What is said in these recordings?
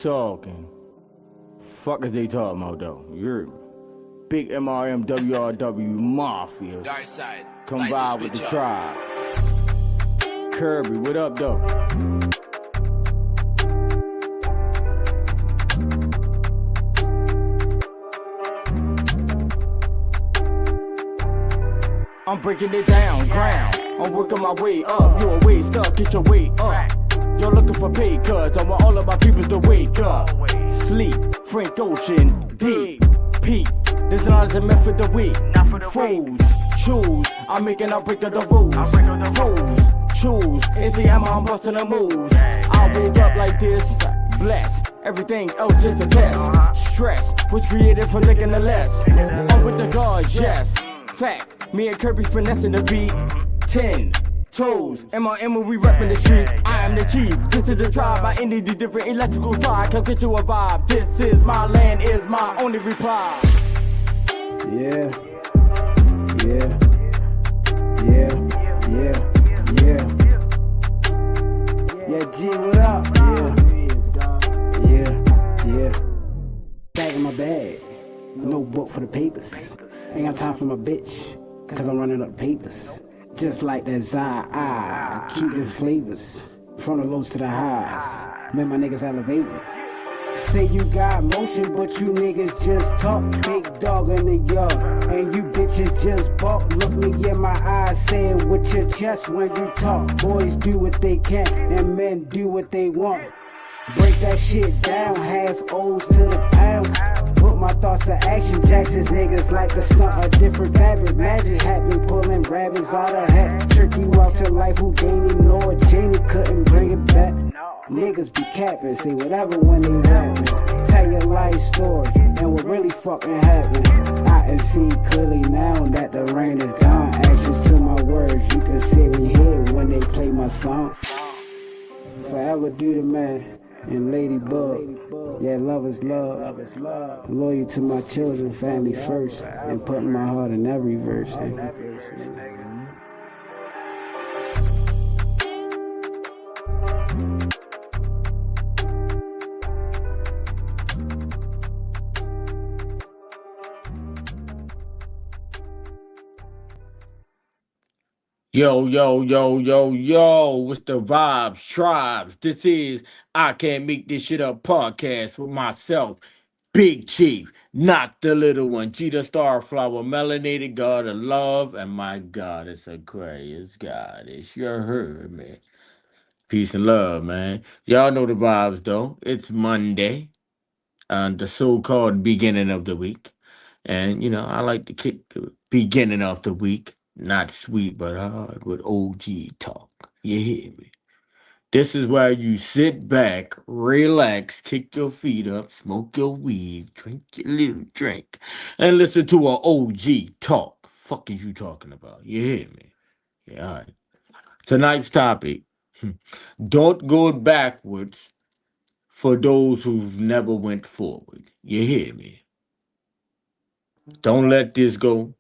Talking. Fuck is they talking about though? You're big MRMWRW Mafia. Dark side. Come Light vibe this with the bitch up. tribe. Kirby, what up though? I'm breaking it down, ground. I'm working my way up. You a way stuck, get your weight up. You're looking for pay, cuz I want all of my peoples to wake up. Sleep, Frank Ocean, deep, peak. This not a method the week. Fools, choose. I'm making a break of the rules. Fools, choose. It's the I'm busting the moves. I woke up like this, blessed. Everything else just a test. Stress was created for thinking the less. I'm with the gods, yes. Fact, me and Kirby finessing the beat. 10 toes, M.R.M. we reppin' the street. I am the chief, this is the tribe. I ended the different electrical side. Come get you a vibe. This is my land, is my only reply. Yeah. Yeah, G, what up? Yeah. Bag in my bag. No book for the papers. Ain't got time for my bitch, cause I'm running up papers. Just like that I keep the flavors. From the lows to the highs. Man, my niggas elevating. Say you got motion, but you niggas just talk. Big dog in the yard, and you bitches just balk. Look me in my eyes, say it with your chest when you talk. Boys do what they can, and men do what they want. Break that shit down, half O's to the pounds. Put my thoughts to action, Jackson's niggas like the stunt of different fabric. Magic hat been pulling rabbits out of hat. Trick you out to life, Houdini, Lord Janie couldn't bring it back. Niggas be capping, say whatever when they rapping. Tell your life story, and what really fucking happened. I can see clearly now that the rain is gone. Actions to my words, you can see me here when they play my song. Forever do the man. And Ladybug, yeah, love is love. Loyal to my children, family first, and putting my heart in every verse. Yo, what's the vibes, tribes? This is I Can't Make This Shit Up podcast with myself, Big Chief, not the little one, G the Starflower, melanated god of love, and my goddess Aquarius goddess. You heard me. Peace and love, man. Y'all know the vibes though. It's Monday, the so-called beginning of the week. And, I like to kick the beginning of the week, not sweet but hard, with OGTalk. You hear me? This is where you sit back, relax, kick your feet up, smoke your weed, drink your little drink, and listen to a OG talk. Fuck is you talking about? You hear me? Yeah, all right. Tonight's topic, don't go backwards for those who never went forward. You hear me? Don't let this go.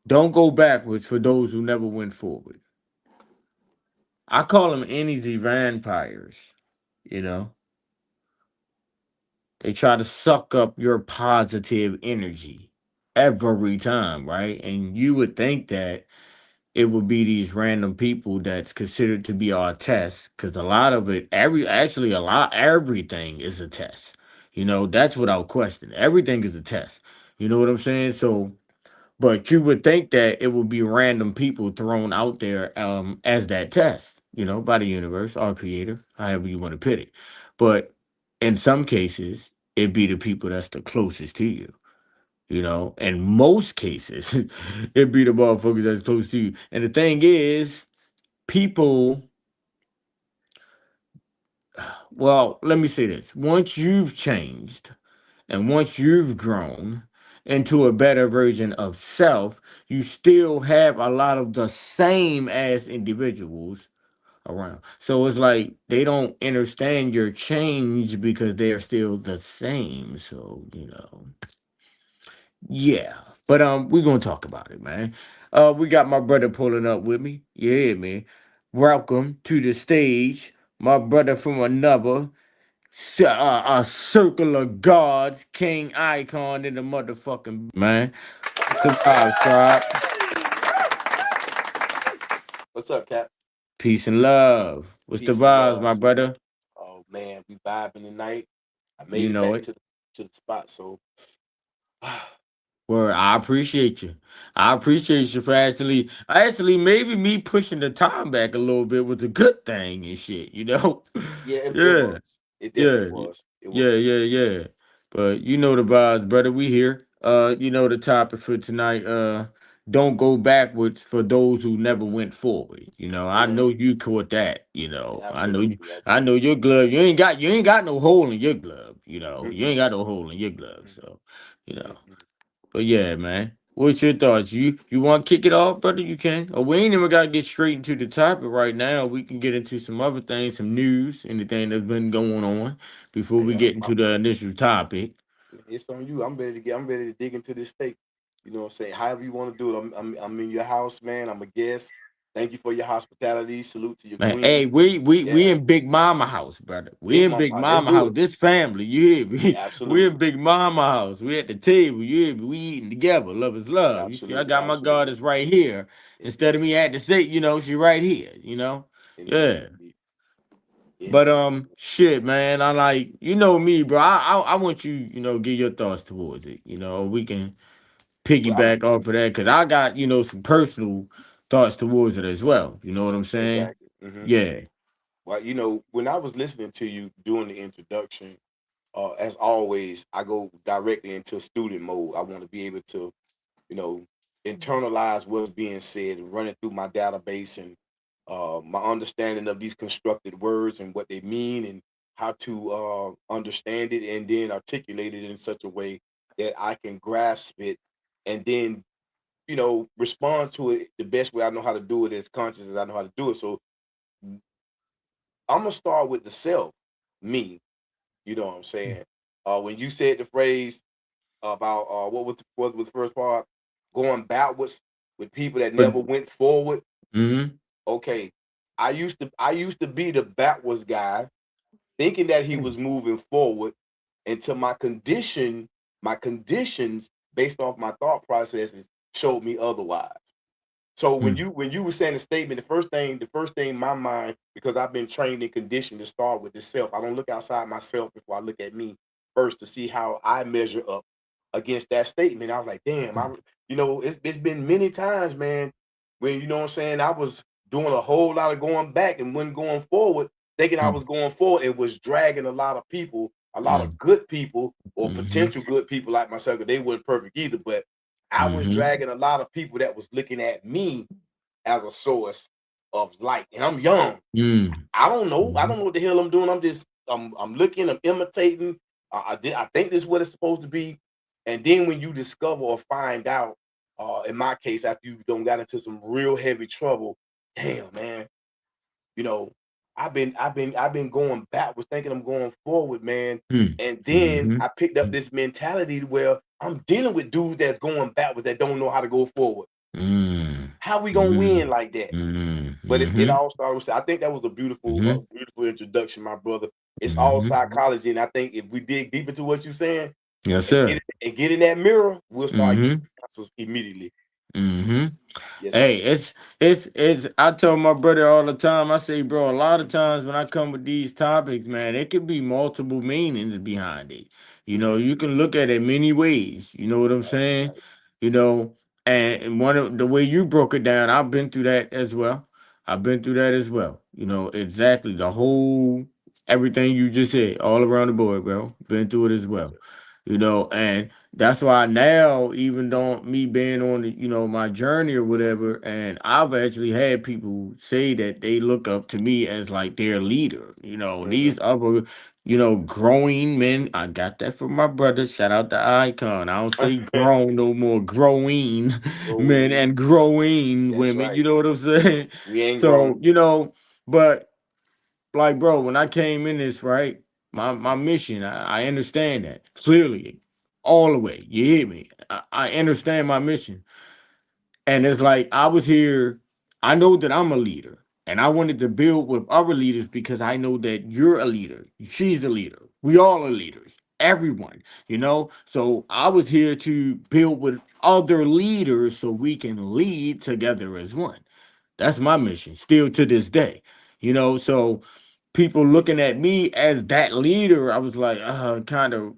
Don't go backwards for those who never went forward. I call them energy vampires, you know. They try to suck up your positive energy every time, right? And you would think that it would be these random people that's considered to be our tests, because a lot of it, everything is a test. That's without question. Everything is a test. You know what I'm saying? So, but you would think that it would be random people thrown out there as that test, by the universe, our creator, however you want to put it. But in some cases, it'd be the people that's the closest to you. In most cases, it'd be the motherfuckers that's close to you. And the thing is, people, well, let me say this. Once you've changed and once you've grown into a better version of self, you still have a lot of the same as individuals around. So it's like they don't understand your change because they are still the same. So, yeah. But we're gonna talk about it, man. We got my brother pulling up with me. Yeah, man. Welcome to the stage, my brother from another. A circle of gods, King Icon in the motherfucking man. What's the vibe, Scribe? What's up, Cap? Peace and love. What's the Peace and vibes, love. my brother? Oh man, we vibing tonight. I You made it know back it. to the spot, so Well, I appreciate you. I appreciate you for actually maybe me pushing the time back a little bit was a good thing and shit, you know? yeah, it Yeah. was. It definitely Yeah, was. It yeah, was. yeah, yeah. But you know the vibes, brother. We here. You know the topic for tonight. Don't go backwards for those who never went forward. You know, I Hmm. know you caught that. You know, I know you. Absolutely, I know absolutely. your glove. You ain't got no hole in your glove. You know, you Mm-mm, ain't got no hole in your glove. mm-mm, So, you know. mm-mm. But yeah, man. What's your thoughts? You want to kick it off, brother? You can. Or we ain't even got to get straight into the topic right now. We can get into some other things, some news, anything that's been going on before we Hey, get into the initial topic. it's on you. I'm ready to dig into this steak. You know what I'm saying? However you want to do it. I'm in your house, man. I'm a guest. Thank you for your hospitality. Salute to your Man, hey, queen. we Yeah, in Big Mama house, brother. We Big in Mama. Big Let's Mama do house. it. This family, you hear me? We in Absolutely, Big Mama house. We at the table, you hear me? We eating together. Love is love. You see, I absolutely, got my absolutely. goddess right here. Instead of me at the seat, she right here. Indeed, Yeah. indeed, But indeed. shit, man. I like me, bro. I want you, give your thoughts towards it. We can Well, I'm piggyback off of that because I got some personal thoughts towards it as well. You know what I'm saying? exactly. Hmm. Yeah. Well, when I was listening to you doing the introduction, as always, I go directly into student mode. I want to be able to, you know, internalize what's being said and run it through my database and my understanding of these constructed words and what they mean and how to understand it and then articulate it in such a way that I can grasp it and then respond to it the best way I know how to do it as conscious as I know how to do it. So I'm gonna start with the self, me. You know what I'm saying? When you said the phrase about what was the first part, going backwards with people that But never went forward. mm-hmm. Okay, I used to be the backwards guy, thinking that he was moving forward until my conditions based off my thought processes showed me otherwise. So when you were saying the statement, the first thing in my mind, because I've been trained and conditioned to start with the self. I don't look outside myself before I look at me first to see how I measure up against that statement. I was like, damn, it's been many times, man, when you know what I'm saying, I was doing a whole lot of going back and when going forward, thinking I was going forward, it was dragging a lot of people, a lot of good people or Mm-hmm. potential good people like myself, 'cause they weren't perfect either, but I was Mm-hmm. dragging a lot of people that was looking at me as a source of light. And I'm young. I don't know. I Mm-hmm. don't know what the hell I'm doing. I'm looking, I'm imitating. I think this is what it's supposed to be. And then when you discover or find out, in my case, after you don't got into some real heavy trouble, damn man, you know, I've been going backwards, thinking I'm going forward, man. And then Mm-hmm. I picked up this mentality where I'm dealing with dudes that's going backwards that don't know how to go forward. How we gonna win Mm-hmm. like that? But it Mm-hmm. all started with, I think that was a Mm-hmm. beautiful introduction, my brother. It's all Mm-hmm. psychology, and I think if we dig deep into what you're saying Yes, and get sir. it, and get in that mirror, we'll start getting Mm-hmm. some answers immediately. Mm-hmm. Yes, sir. Hey, it's I tell my brother all the time, I say, bro, a lot of times when I come with these topics, man, it could be multiple meanings behind it. Hmm. You can look at it many ways. You know what I'm Right, saying? right. You know, and one of the way you broke it down, I've been through that as well. I've been through that as well. Exactly the whole everything you just said, all around the board, bro. Been through it Yes, as sir. Yes, well. sir. And that's why now, even though me being on my journey or whatever, and I've actually had people say that they look up to me as like their leader. Hmm. These other, growing men. I got that from my brother. Shout out to Icon. I don't say grown no more, growing men Growing. and growing That's women. You right. know what I'm saying? We ain't So, grown. but like, bro, when I came in this, right, my mission, I understand that clearly, all the way. You hear me? I understand my mission, and it's like I was here. I know that I'm a leader. And I wanted to build with other leaders because I know that you're a leader. She's a leader. We all are leaders. Everyone, you know. So I was here to build with other leaders so we can lead together as one. That's my mission, still to this day. You know, so people looking at me as that leader, I was like, kind of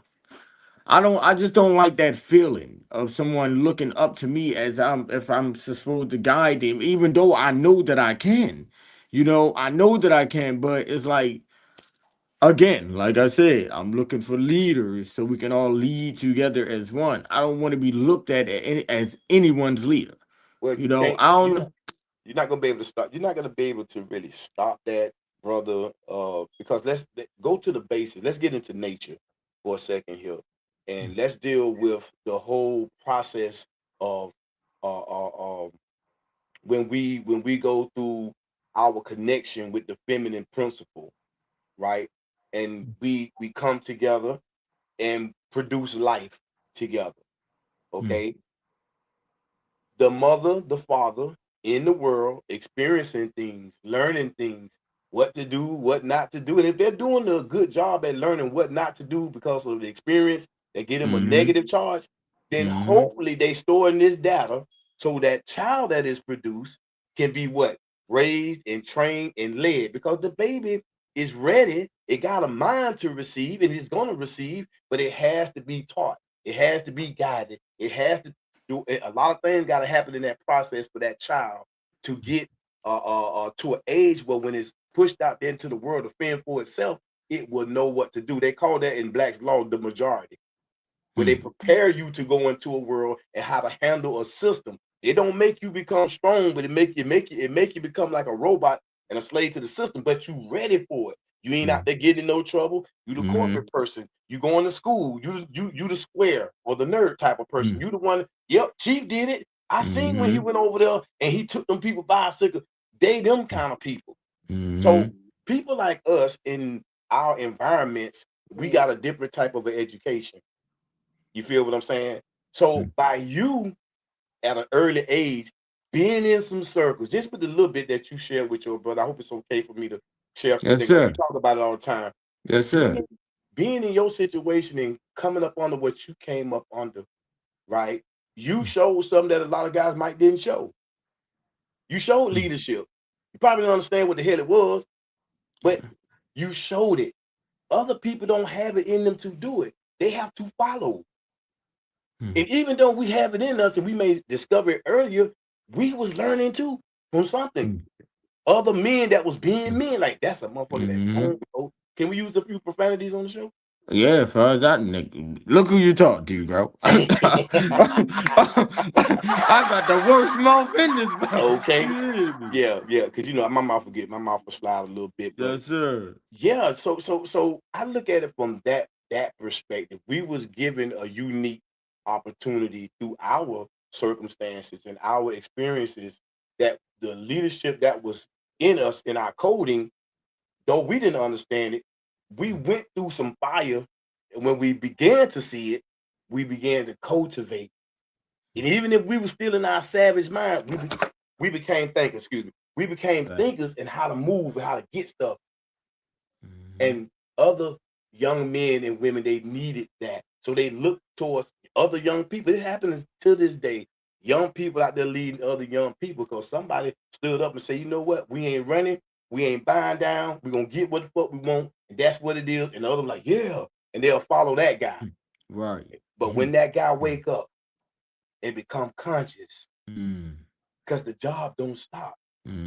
I just don't like that feeling of someone looking up to me as if I'm supposed to guide them, even though I know that I can. You know, I know that I can, but it's like again, like I said, I'm looking for leaders so we can all lead together as one. I don't want to be looked at as anyone's leader. Well, You you know, can't. I You don't. you're not gonna be able to stop. You're not gonna be able to really stop that, brother. Because go to the basics. Let's get into nature for a second here, and let's deal with the whole process of when we go through our connection with the feminine principle, right? And we come together and produce life together. Mm, Okay, the mother, the father in the world, experiencing things, learning things, what to do, what not to do. And if they're doing a good job at learning what not to do because of the experience, they get them a mm, negative charge, then mm, hopefully they store in this data so that child that is produced can be what? Raised and trained and led because the baby is ready. It got a mind to receive and it's going to receive, but it has to be taught. It has to be guided. It has to a lot of things got to happen in that process for that child to get to an age where when it's pushed out there into the world to fend for itself, it will know what to do. They call that in Black's law the majority, where they mm, prepare you to go into a world and how to handle a system. It don't make you become strong, but it make you become like a robot and a slave to the system. But you ready for it. You ain't out mm, there getting in no trouble. You the mm, corporate person. You going to school. You the square or the nerd type of person. mm, You the one. Yep, Chief did it. I seen when he mm, went over there and he took them people bicycle. They them kind of people. So mm, people like us in our environments, we got a different type of an education. You feel what I'm saying? So mm. by you at an early age being in some circles, just with the little bit that you share with your brother, I hope it's okay for me to share a few Yes, things. We sir. talk about it all the time. Yes, sir. Being, being in your situation and coming up under what you came up under, right? You showed something that a lot of guys might didn't show. You showed Mm, leadership. You probably don't understand what the hell it was, but you showed it. Other people don't have it in them to do it. They have to follow. mm, And even though we have it in us and we may discover it earlier, we was learning too from something. mm, Other men that was being mm, men, like that's a motherfucker that mhm. don't know. Can we use a few profanities on the show? Yeah, as far as that nigga, look who you talk to, bro. I got the worst mouth in this mouth. Okay. You hear me? Yeah, because my mouth will slide a little bit, but Yes, sir. yeah, so I look at it from that perspective. We was given a unique opportunity through our circumstances and our experiences that the leadership that was in us in our coding, though we didn't understand it, we went through some fire, and when we began to see it, we began to cultivate. And even if we were still in our savage mind, we became thinkers. Excuse me. We became Right. thinkers in how to move and how to get stuff. Mhm, And other young men and women, they needed that. So they looked towards other young people. It happens to this day. Young people out there leading other young people because somebody stood up and said, you know what? We ain't running. We ain't buying down. We're going to get what the fuck we want. And that's what it is. And the other like, yeah. And they'll follow that guy. mm. Right. But when Mhm, that guy mm, wake up and become conscious, mm, because the job don't stop.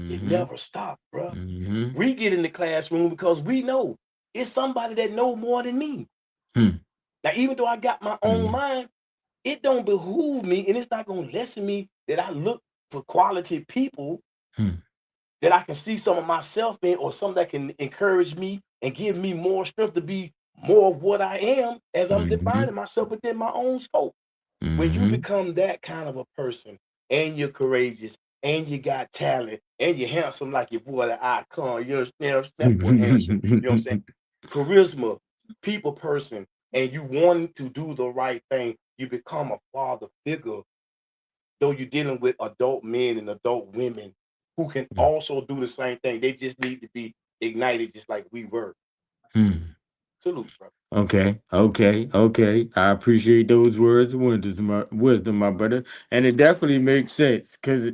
It mhm, never stops, bro. mhm, We get in the classroom because we know it's somebody that know more than me. mm, Now, even though I got my own mm, mind, it don't behoove me, and it's not gonna lessen me that I look for quality people mm, that I can see some of myself in, or some that can encourage me and give me more strength to be more of what I am as I'm mhm, defining myself within my own scope. When you mhm. become that kind of a person, and you're courageous, and you got talent, and you're handsome like your boy the icon, you understand? That boy handsome. You know what I'm saying? Charisma, people person, and you want to do the right thing, you become a father figure, though you're dealing with adult men and adult women. who can also do the same thing. They just need to be ignited just like we were. Salute, bro. Okay, okay. I appreciate those words of wisdom, my brother. And it definitely makes sense because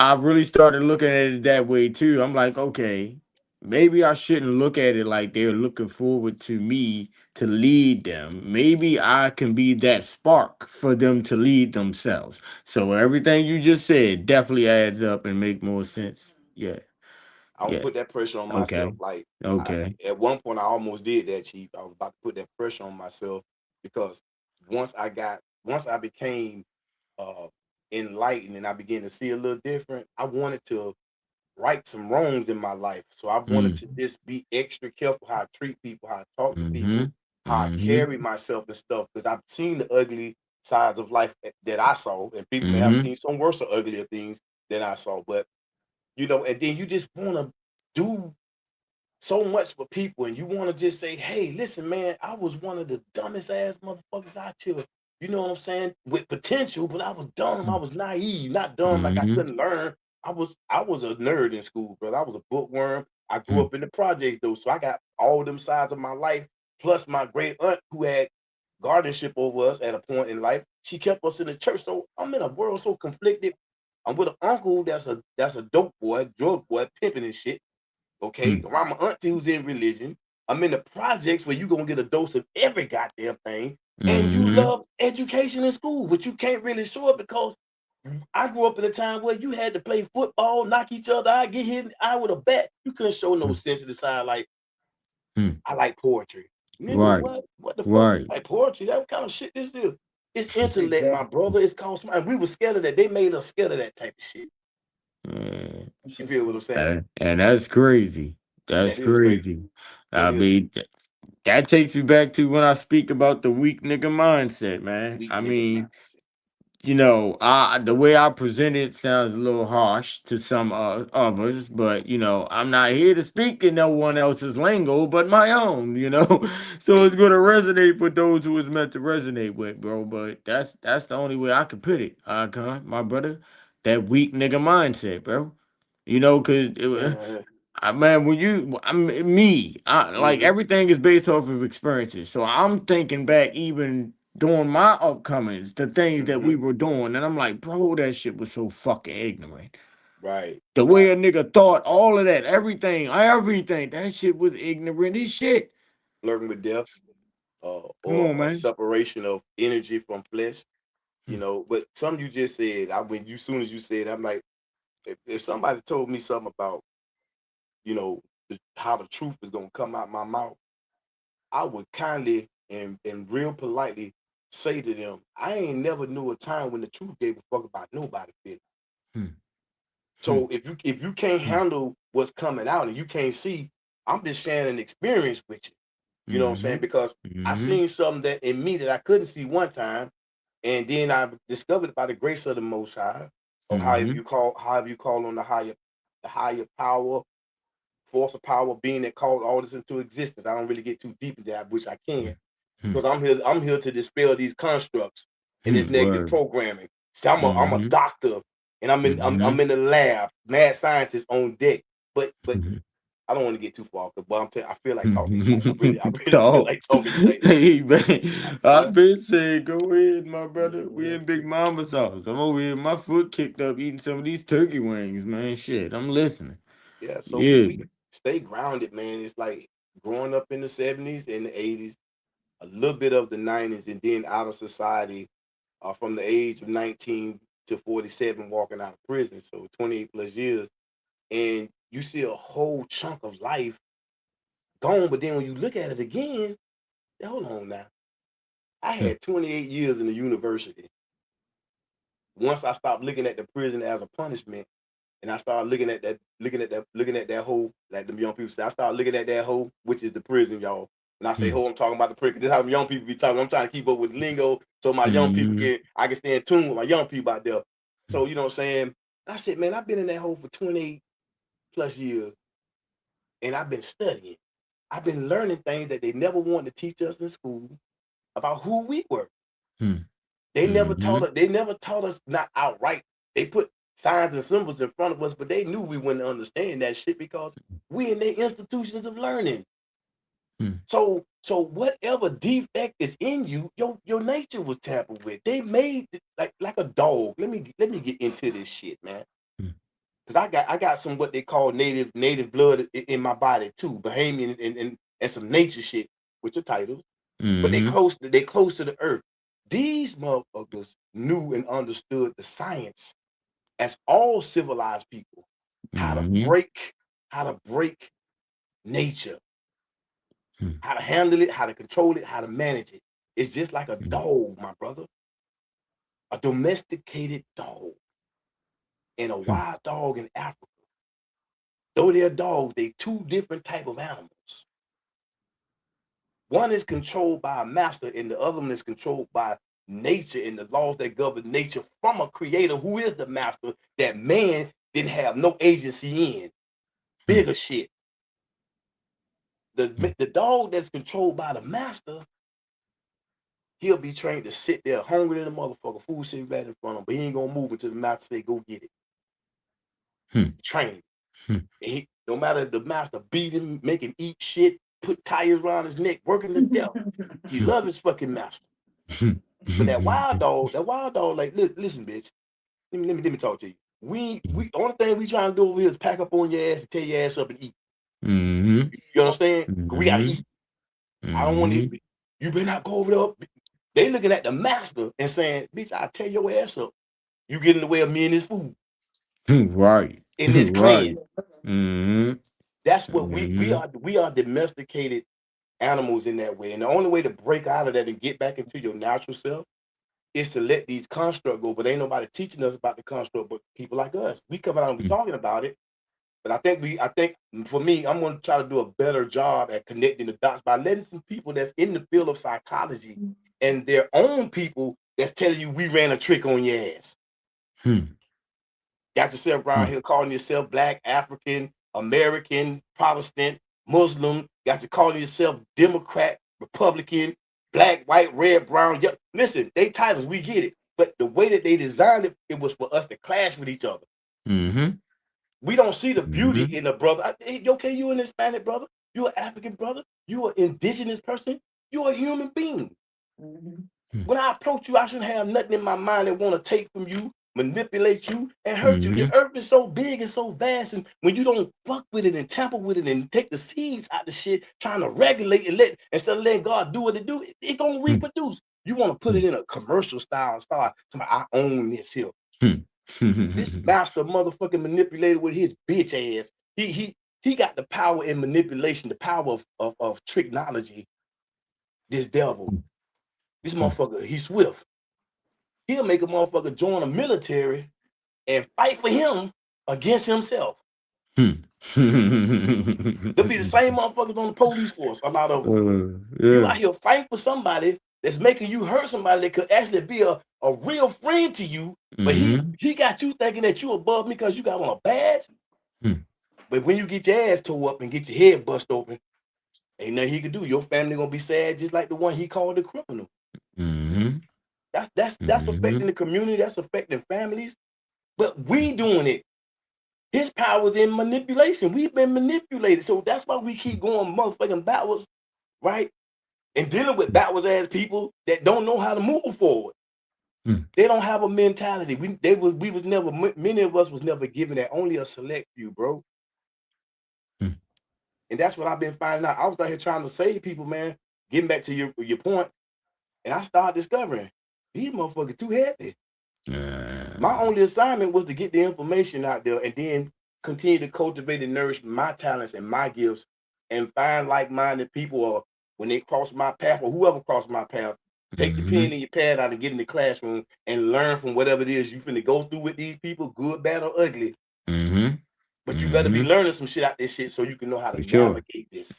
I really started looking at it that way too. I'm like, okay, maybe I shouldn't look at it like they're looking forward to me to lead them. Maybe I can be that spark for them to lead themselves. So everything you just said definitely adds up and make more sense. Yeah, I don't yeah. put that pressure on myself. Okay, Like okay. at one point, I almost did that, Chief. I was about to put that pressure on myself because once I became uh, enlightened and I began to see a little different, I wanted to right some wrongs in my life. So I wanted to Mm. just be extra careful how I treat people, how I talk to Mm-hmm. people, how I Mm-hmm. carry myself and stuff. Because I've seen the ugly sides of life that I saw, and people may have Mm-hmm. seen some worse or uglier things than I saw. But and then you just want to do so much for people, and you want to just say, "Hey, listen, man, I was one of the dumbest ass motherfuckers out here." You know what I'm saying? With potential, but I was dumb. I was naive, not dumb like I Mm-hmm. couldn't learn. I was a nerd in school, bro. I was a bookworm. I grew up in the projects though, so I got all them sides of my life. Plus, my great aunt who had guardianship over us at a point in life, she kept us in the church. So I'm in a world so conflicted. I'm with an uncle that's a dope boy, drug boy, pimping and shit. Okay, around my auntie who's in religion. I'm in the projects where you're gonna get a dose of every goddamn thing, and you Mm-hmm. love education in school, but you can't really show it because I grew up in a time where you had to play football, knock each other out, get hit in the eye with a bat. You couldn't show no sensitive side like Mm-hmm. I like poetry. Nigga, Right, what? What the fuck? right. Like poetry? That kind of shit this is. It's intellect, my brother. It's called smart. We were scared of that. They made us scared of that type of shit. Uh, You feel what I'm saying? and that's crazy. That's That is crazy. crazy. That I is mean, that takes me back to when I speak about the weak nigga mindset, man. weak I nigga mean, mindset. the way I present it sounds a little harsh to some others, but I'm not here to speak in no one else's lingo but my own, so it's gonna resonate with those who it's meant to resonate with, bro. But that's the only way I can put it, my brother. That weak nigga mindset, bro. Cause man, like Mhm. everything is based off of experiences. So I'm thinking back even during my upcomings, the things that we Mhm. were doing, and I'm like, bro, that shit was so fucking ignorant. Right. The way a nigga thought, all of that, everything, that shit was ignorant as shit. Flirting with death, Come on, or a man. separation of energy from flesh. Hmm. But something you just said, soon as you said, I'm like, if somebody told me something about, you know, how the truth is gonna come out my mouth, I would kindly and real politely say to them, I ain't never knew a time when the truth gave a fuck about nobody feeling. Hmm. Hmm. So if you can't handle what's coming out and you can't see, I'm just sharing an experience with you. You know what I'm saying? Mm-hmm. Because I Mm-hmm. seen something that in me that I couldn't see one time, and then I discovered by the grace of the Most High, or Mm-hmm. however you call on the higher power, force of power, being that called all this into existence. I don't really get too deep into that, which I can, Hmm. because I'm here to dispel these constructs and this Hmm. negative Word. programming. See, I'm a Mm-hmm. doctor, and I'm in I'm, Mm-hmm. I'm in the lab, mad scientist on deck. But Mm-hmm. I don't want to get too far, but I feel like talking tonight. I really feel Dog. like talking tonight. Hey man, Uh, I've been saying go ahead, my brother. We mhm. in Big Mama's house. I'm over here, my foot kicked up eating some of these turkey wings, man. Shit, I'm listening. Yeah, so Yeah. we stay grounded, man. It's like growing up in the 70s and the 80s, a little bit of the 90s, and then out of society from the age of 19 to 47, walking out of prison, so 28 plus years, and you see a whole chunk of life gone. But then when you look at it again, hold on now, I Hmm. had 28 years in the university. Once I stopped looking at the prison as a punishment, and I started looking at that hole, like the young people say. I started looking at that hole, which is the prison, y'all. When I say Hmm. hole, I'm talking about the prison. This is how young people be talking. I'm trying to keep up with lingo so my young people Mm-hmm. I can stay in tune with my young people out there. So you know what I'm saying? I said, man, I've been in that hole for 28 plus years, and I've been studying. I've been learning things that they never wanted to teach us in school about who we were. Hmm. They never Mm-hmm. taught us. They never taught us, not outright. They put signs and symbols in front of us, but they knew we wouldn't understand that shit because we in their institutions of learning. So whatever defect is in you, your nature was tampered with. They made it like a dog. Let me get into this shit, man. Because I got some what they call native blood in my body too, Bahamian and some nature shit with your titles. But they close to the earth. These motherfuckers knew and understood the science as all civilized people, how to break nature, how to handle it, how to control it, how to manage it. It's just like a dog, my brother. A domesticated dog and a wild dog in Africa. Though they're dogs, they two different type of animals. One is controlled by a master and the other one is controlled by nature and the laws that govern nature from a creator who is the master that man didn't have no agency in. Bigger shit. The dog that's controlled by the master, he'll be trained to sit there hungry than a motherfucker, food sitting right in front of him, but he ain't gonna move until the master say go get it. Trained. No matter if the master beat him, make him eat shit, put tires around his neck, working to death. He love his fucking master. But that wild dog, like, listen, bitch. Let me talk to you. We only thing we trying to do over here is pack up on your ass and tear your ass up and eat. You understand? Cause we gotta eat. I don't want to. You better not go over there. They looking at the master and saying, "Bitch, I'll tear your ass up. You get in the way of me and this food." Right. In this clan. That's what we are domesticated animals in that way. And the only way to break out of that and get back into your natural self is to let these constructs go. But ain't nobody teaching us about the construct but people like us. We come out and be talking about it. But I think for me, I'm going to try to do a better job at connecting the dots by letting some people that's in the field of psychology and their own people that's telling you we ran a trick on your ass. Got yourself around here calling yourself Black, African, American, Protestant, Muslim. Got you calling yourself Democrat, Republican, Black, White, Red, Brown. Yeah. Listen, they titles, we get it. But the way that they designed it, it was for us to clash with each other. We don't see the beauty in a brother. Okay, you an Hispanic brother. You an African brother. You an indigenous person. You a human being. When I approach you, I shouldn't have nothing in my mind that want to take from you, manipulate you, and hurt you. The earth is so big and so vast, and when you don't fuck with it and tamper with it and take the seeds out the shit, trying to regulate and instead of letting God do what it do, it gonna reproduce. You want to put it in a commercial style and start to I own this here. This master motherfucking manipulator with his bitch ass. He got the power in manipulation, the power of tricknology. This devil. This motherfucker, he's swift. He'll make a motherfucker join the military and fight for him against himself. They'll be the same motherfuckers on the police force, a lot of them. You out here fighting for somebody that's making you hurt somebody that could actually be a real friend to you, but he got you thinking that you above me because you got on a badge. But when you get your ass tore up and get your head bust open, ain't nothing he could do. Your family gonna be sad just like the one he called the criminal. That's affecting the community, that's affecting families. But we doing it. His power is in manipulation. We've been manipulated. So that's why we keep going motherfucking backwards, right? And dealing with backwards ass people that don't know how to move forward. They don't have a mentality. Many of us was never given that. Only a select few, bro. And that's what I've been finding out. I was out here trying to save people, man. Getting back to your point. And I started discovering these motherfuckers too heavy. My only assignment was to get the information out there and then continue to cultivate and nourish my talents and my gifts and find like-minded people, or when they cross my path or whoever crossed my path, take the pen in your pad out and get in the classroom and learn from whatever it is you finna go through with these people, good, bad, or ugly. But you better be learning some shit out this shit so you can know how to navigate this.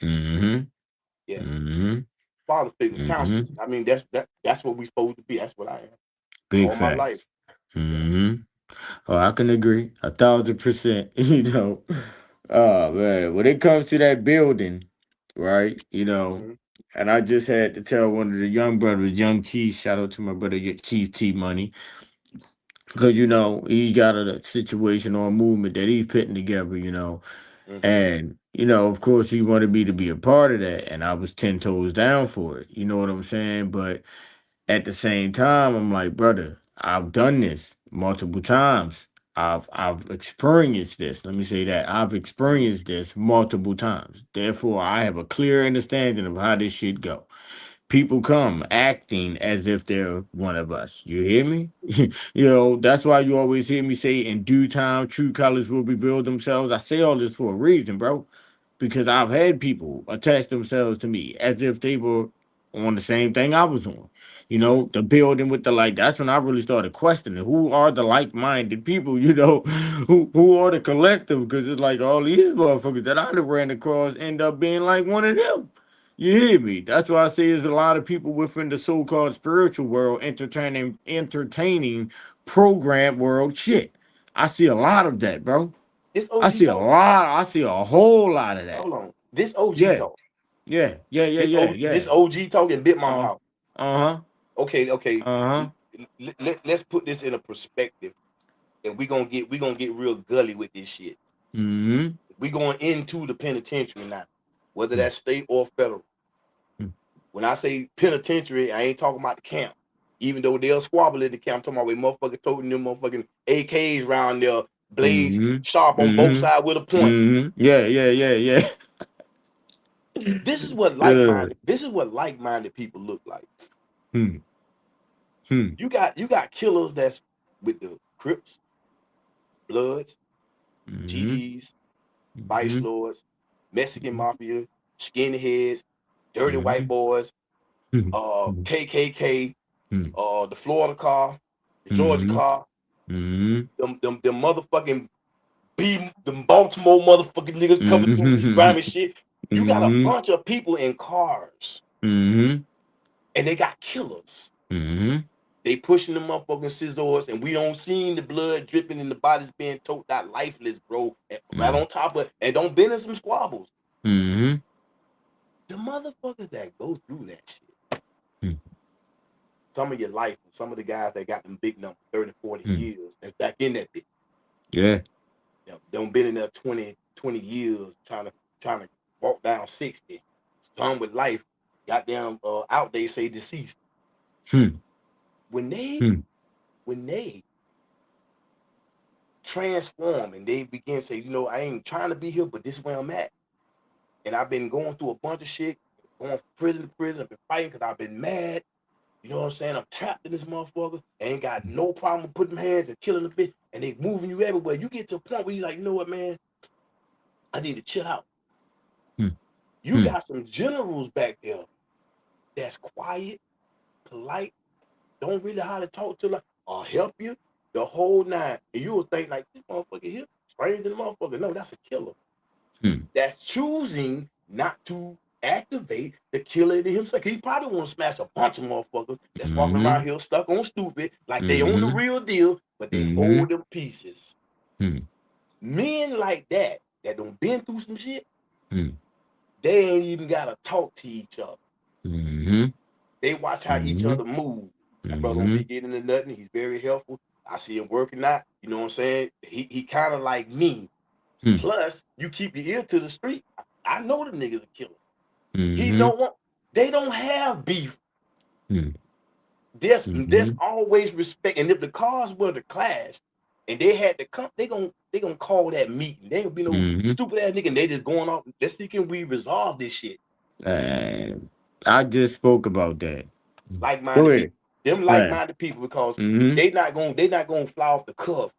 Father figures, counselors. I mean, that's what we supposed to be. That's what I am. Big all facts. my life. Oh, I can agree 1,000%. Man, when it comes to that building, right? And I just had to tell one of the young brothers, Young Chief, shout out to my brother Chief T Money. because you know he's got a situation or a movement that he's putting together, you know, Mm-hmm. and you know, of course, he wanted me to be a part of that, and I was 10 toes down for it. You know what I'm saying? But at the same time, I'm like, brother, I've done this multiple times. I've experienced this. Let me say that I've experienced this multiple times. Therefore, I have a clear understanding of how this shit go. People come acting as if they're one of us. You hear me? You know, that's why you always hear me say, in due time, true colors will reveal themselves. I say all this for a reason, bro, because I've had people attach themselves to me as if they were on the same thing I was on. You know, the building with the like. That's when I really started questioning who are the like-minded people. You know, who are the collective? Because it's like all these motherfuckers that I done ran across end up being like one of them. You hear me? That's why I say there's a lot of people within the so-called spiritual world entertaining program world shit. I see a lot of that, bro. This I OG see a talk. lot. I see a whole lot of that. Hold on. This OG Yeah, talk. yeah, yeah, yeah, This yeah, this yeah. OG talk in Big Mama Uh, house. uh-huh, Okay, okay. uh-huh. Let's put this in a perspective, and we gonna get real gully with this shit. Mm-hmm. We going into the penitentiary now, whether that's state or federal. When I say penitentiary, I ain't talking about the camp. Even though they'll squabble in the camp, I'm talking about with motherfuckers toting them motherfucking AKs around there, blades Mm-hmm. sharp on both Mm-hmm. sides with a point. Mm-hmm. Yeah, yeah, yeah, yeah. This is what Yeah. like-minded. This is what like-minded people look like. Hmm. Hmm. You got killers that's with the Crips, Bloods, Mm-hmm. GGs, Vice Mm-hmm. Lords, Mexican Mafia, skinheads, dirty white Mm-hmm. boys, Mm-hmm. KKK, the Florida car, the Georgia car, Mm-hmm. them motherfucking them Baltimore motherfucking niggas coming through with this Mm-hmm. grimy shit. You got a Mm-hmm. bunch of people in cars, Mm-hmm. and they got killers. Mm-hmm. They pushing them motherfucking scissors, and we don't see the blood dripping and the bodies being totally out lifeless, bro. And right on top of, and don't bend in some squabbles. Mm-hmm. The motherfuckers that go through that shit, some of your life, some of the guys that got them big numbers, 30, 40 Mm-hmm. years, that's back in that bitch. Yeah. Don't been in there 20 years trying to walk down 60. Some with life, goddamn out they say deceased. Hmm. When they Hmm. when they transform and they begin to say, I ain't trying to be here, but this is where I'm at. And I've been going through a bunch of shit, going from prison to prison. I've been fighting because I've been mad. You know what I'm saying? I'm trapped in this motherfucker. I ain't got no problem with putting hands and killing a bitch. And they moving you everywhere. You get to a point where you're like, you know what, man? I need to chill out. Hmm. You Hmm. got some generals back there that's quiet, polite, don't really know how to talk to, like, or help you the whole nine. And you will think like, this motherfucker here, strange to the motherfucker. No, that's a killer. Hmm. That's choosing not to activate the killer in himself. He probably want to smash a bunch of motherfuckers that's walking Mm-hmm. around here stuck on stupid, like they own the Mm-hmm. real deal, but they Mm-hmm. hold them pieces. Hmm. Men like that don't been through some shit, Hmm. they ain't even gotta talk to each other. Mm-hmm. They watch how each Mm-hmm. other move. That brother don't Mm-hmm. be getting into nothing. He's very helpful. I see him working out. You know what I'm saying? He kind of like me. Hmm. Plus, you keep your ear to the street. I know the niggas a killer. He Mm-hmm. don't want. They don't have beef. Hmm. There's Mm-hmm. always respect. And if the cars were to clash, and they had to come, they gonna call that meeting. They ain't gonna be no Mm-hmm. stupid ass nigga. And they just going off. Let's see, can we resolve this shit? I just spoke about that. Go Like-minded ahead. people. Them Right. like-minded people, because Mm-hmm. they not gonna fly off the cuff.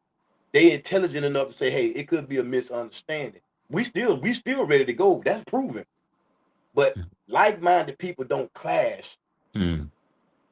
They intelligent enough to say, hey, it could be a misunderstanding. We still ready to go. That's proven. But like-minded people don't clash Mm.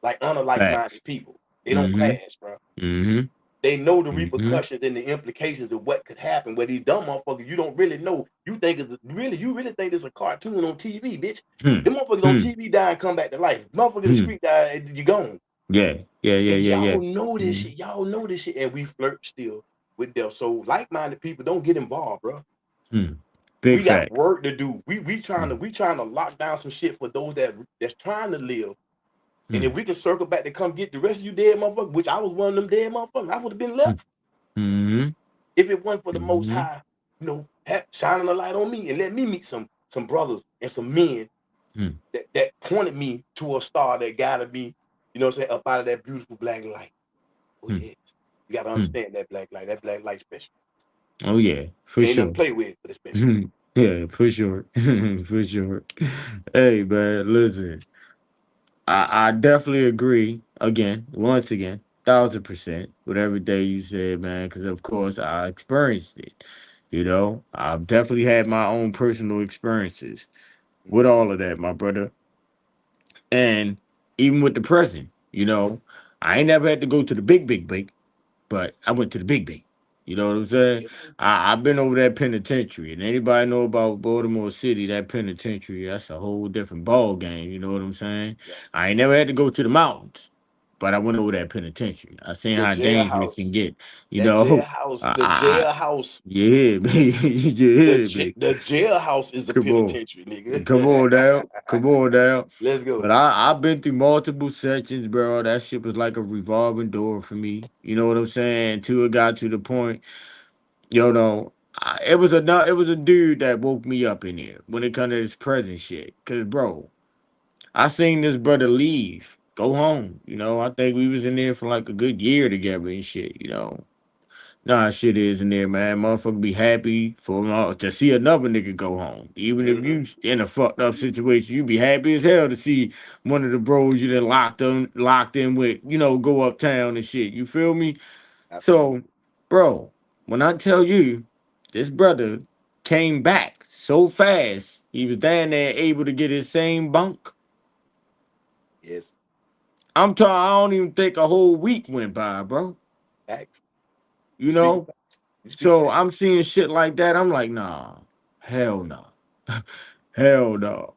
like unlike-minded Facts. people. They don't Mm-hmm. clash, bro. Mm-hmm. They know the Mm-hmm. repercussions and the implications of what could happen. Where these dumb motherfuckers, you don't really know. You really think it's a cartoon on TV, bitch. Hmm. Them motherfuckers on Hmm. TV die and come back to life. Motherfuckers in the Hmm. street die, you gone. Yeah. Yeah. Yeah. And Yeah. Yeah. y'all know this Mm-hmm. shit. Y'all know this shit, and we flirt still with them. So like-minded people don't get involved, bro. Hmm. Big We got facts. work to do. We trying to lock down some shit for those that's trying to live. And if we can circle back to come get the rest of you dead motherfuckers, which I was one of them dead motherfuckers, I would have been left. Mm-hmm. If it wasn't for the Most Mm-hmm. High, shining a light on me and let me meet some brothers and some men that pointed me to a star that guided me, you know what I'm saying, up out of that beautiful black light. Oh yes. You gotta understand that black light. That black light special. Oh yeah, for It ain't nothing sure. to play with, but it's special. Yeah, for sure. For sure. Hey man, listen. I definitely agree again, once again, 1,000% with everything you said, man, because of course I experienced it. You know, I've definitely had my own personal experiences with Mm-hmm. all of that, my brother. And even with the present, you know, I ain't never had to go to the big, but I went to the big. You know what I'm saying? Yeah. I've been over that penitentiary, and anybody know about Baltimore City, that penitentiary, that's a whole different ball game. You know what I'm saying? Yeah. I ain't never had to go to the mountains, but I went over that penitentiary. I seen The how dangerous it can jailhouse. get. You That know, jailhouse. The I jailhouse. yeah, me, yeah, me. The jailhouse is a Come on. penitentiary, nigga. Come on now. Come on now. Let's But go. I've been through multiple sections, bro. That shit was like a revolving door for me. You know what I'm saying? Until it got to the point, it was a dude that woke me up in here when it come to this present shit. Cause bro, I seen this brother leave, go home. You know, I think we was in there for like a good year together and shit. You know, nah, shit is in there, man. Motherfucker be happy for to see another nigga go home. Even if Mm-hmm. you in a fucked up situation, you be happy as hell to see one of the bros you done locked in with, go uptown and shit. You feel me? So, Absolutely. bro, when I tell you this brother came back so fast, he was down there able to get his same bunk. Yes. I'm talking, I don't even think a whole week went by, bro. Facts. You You speaking know? facts. You speaking So facts. I'm seeing shit like that. I'm like, nah, hell no. Hell no.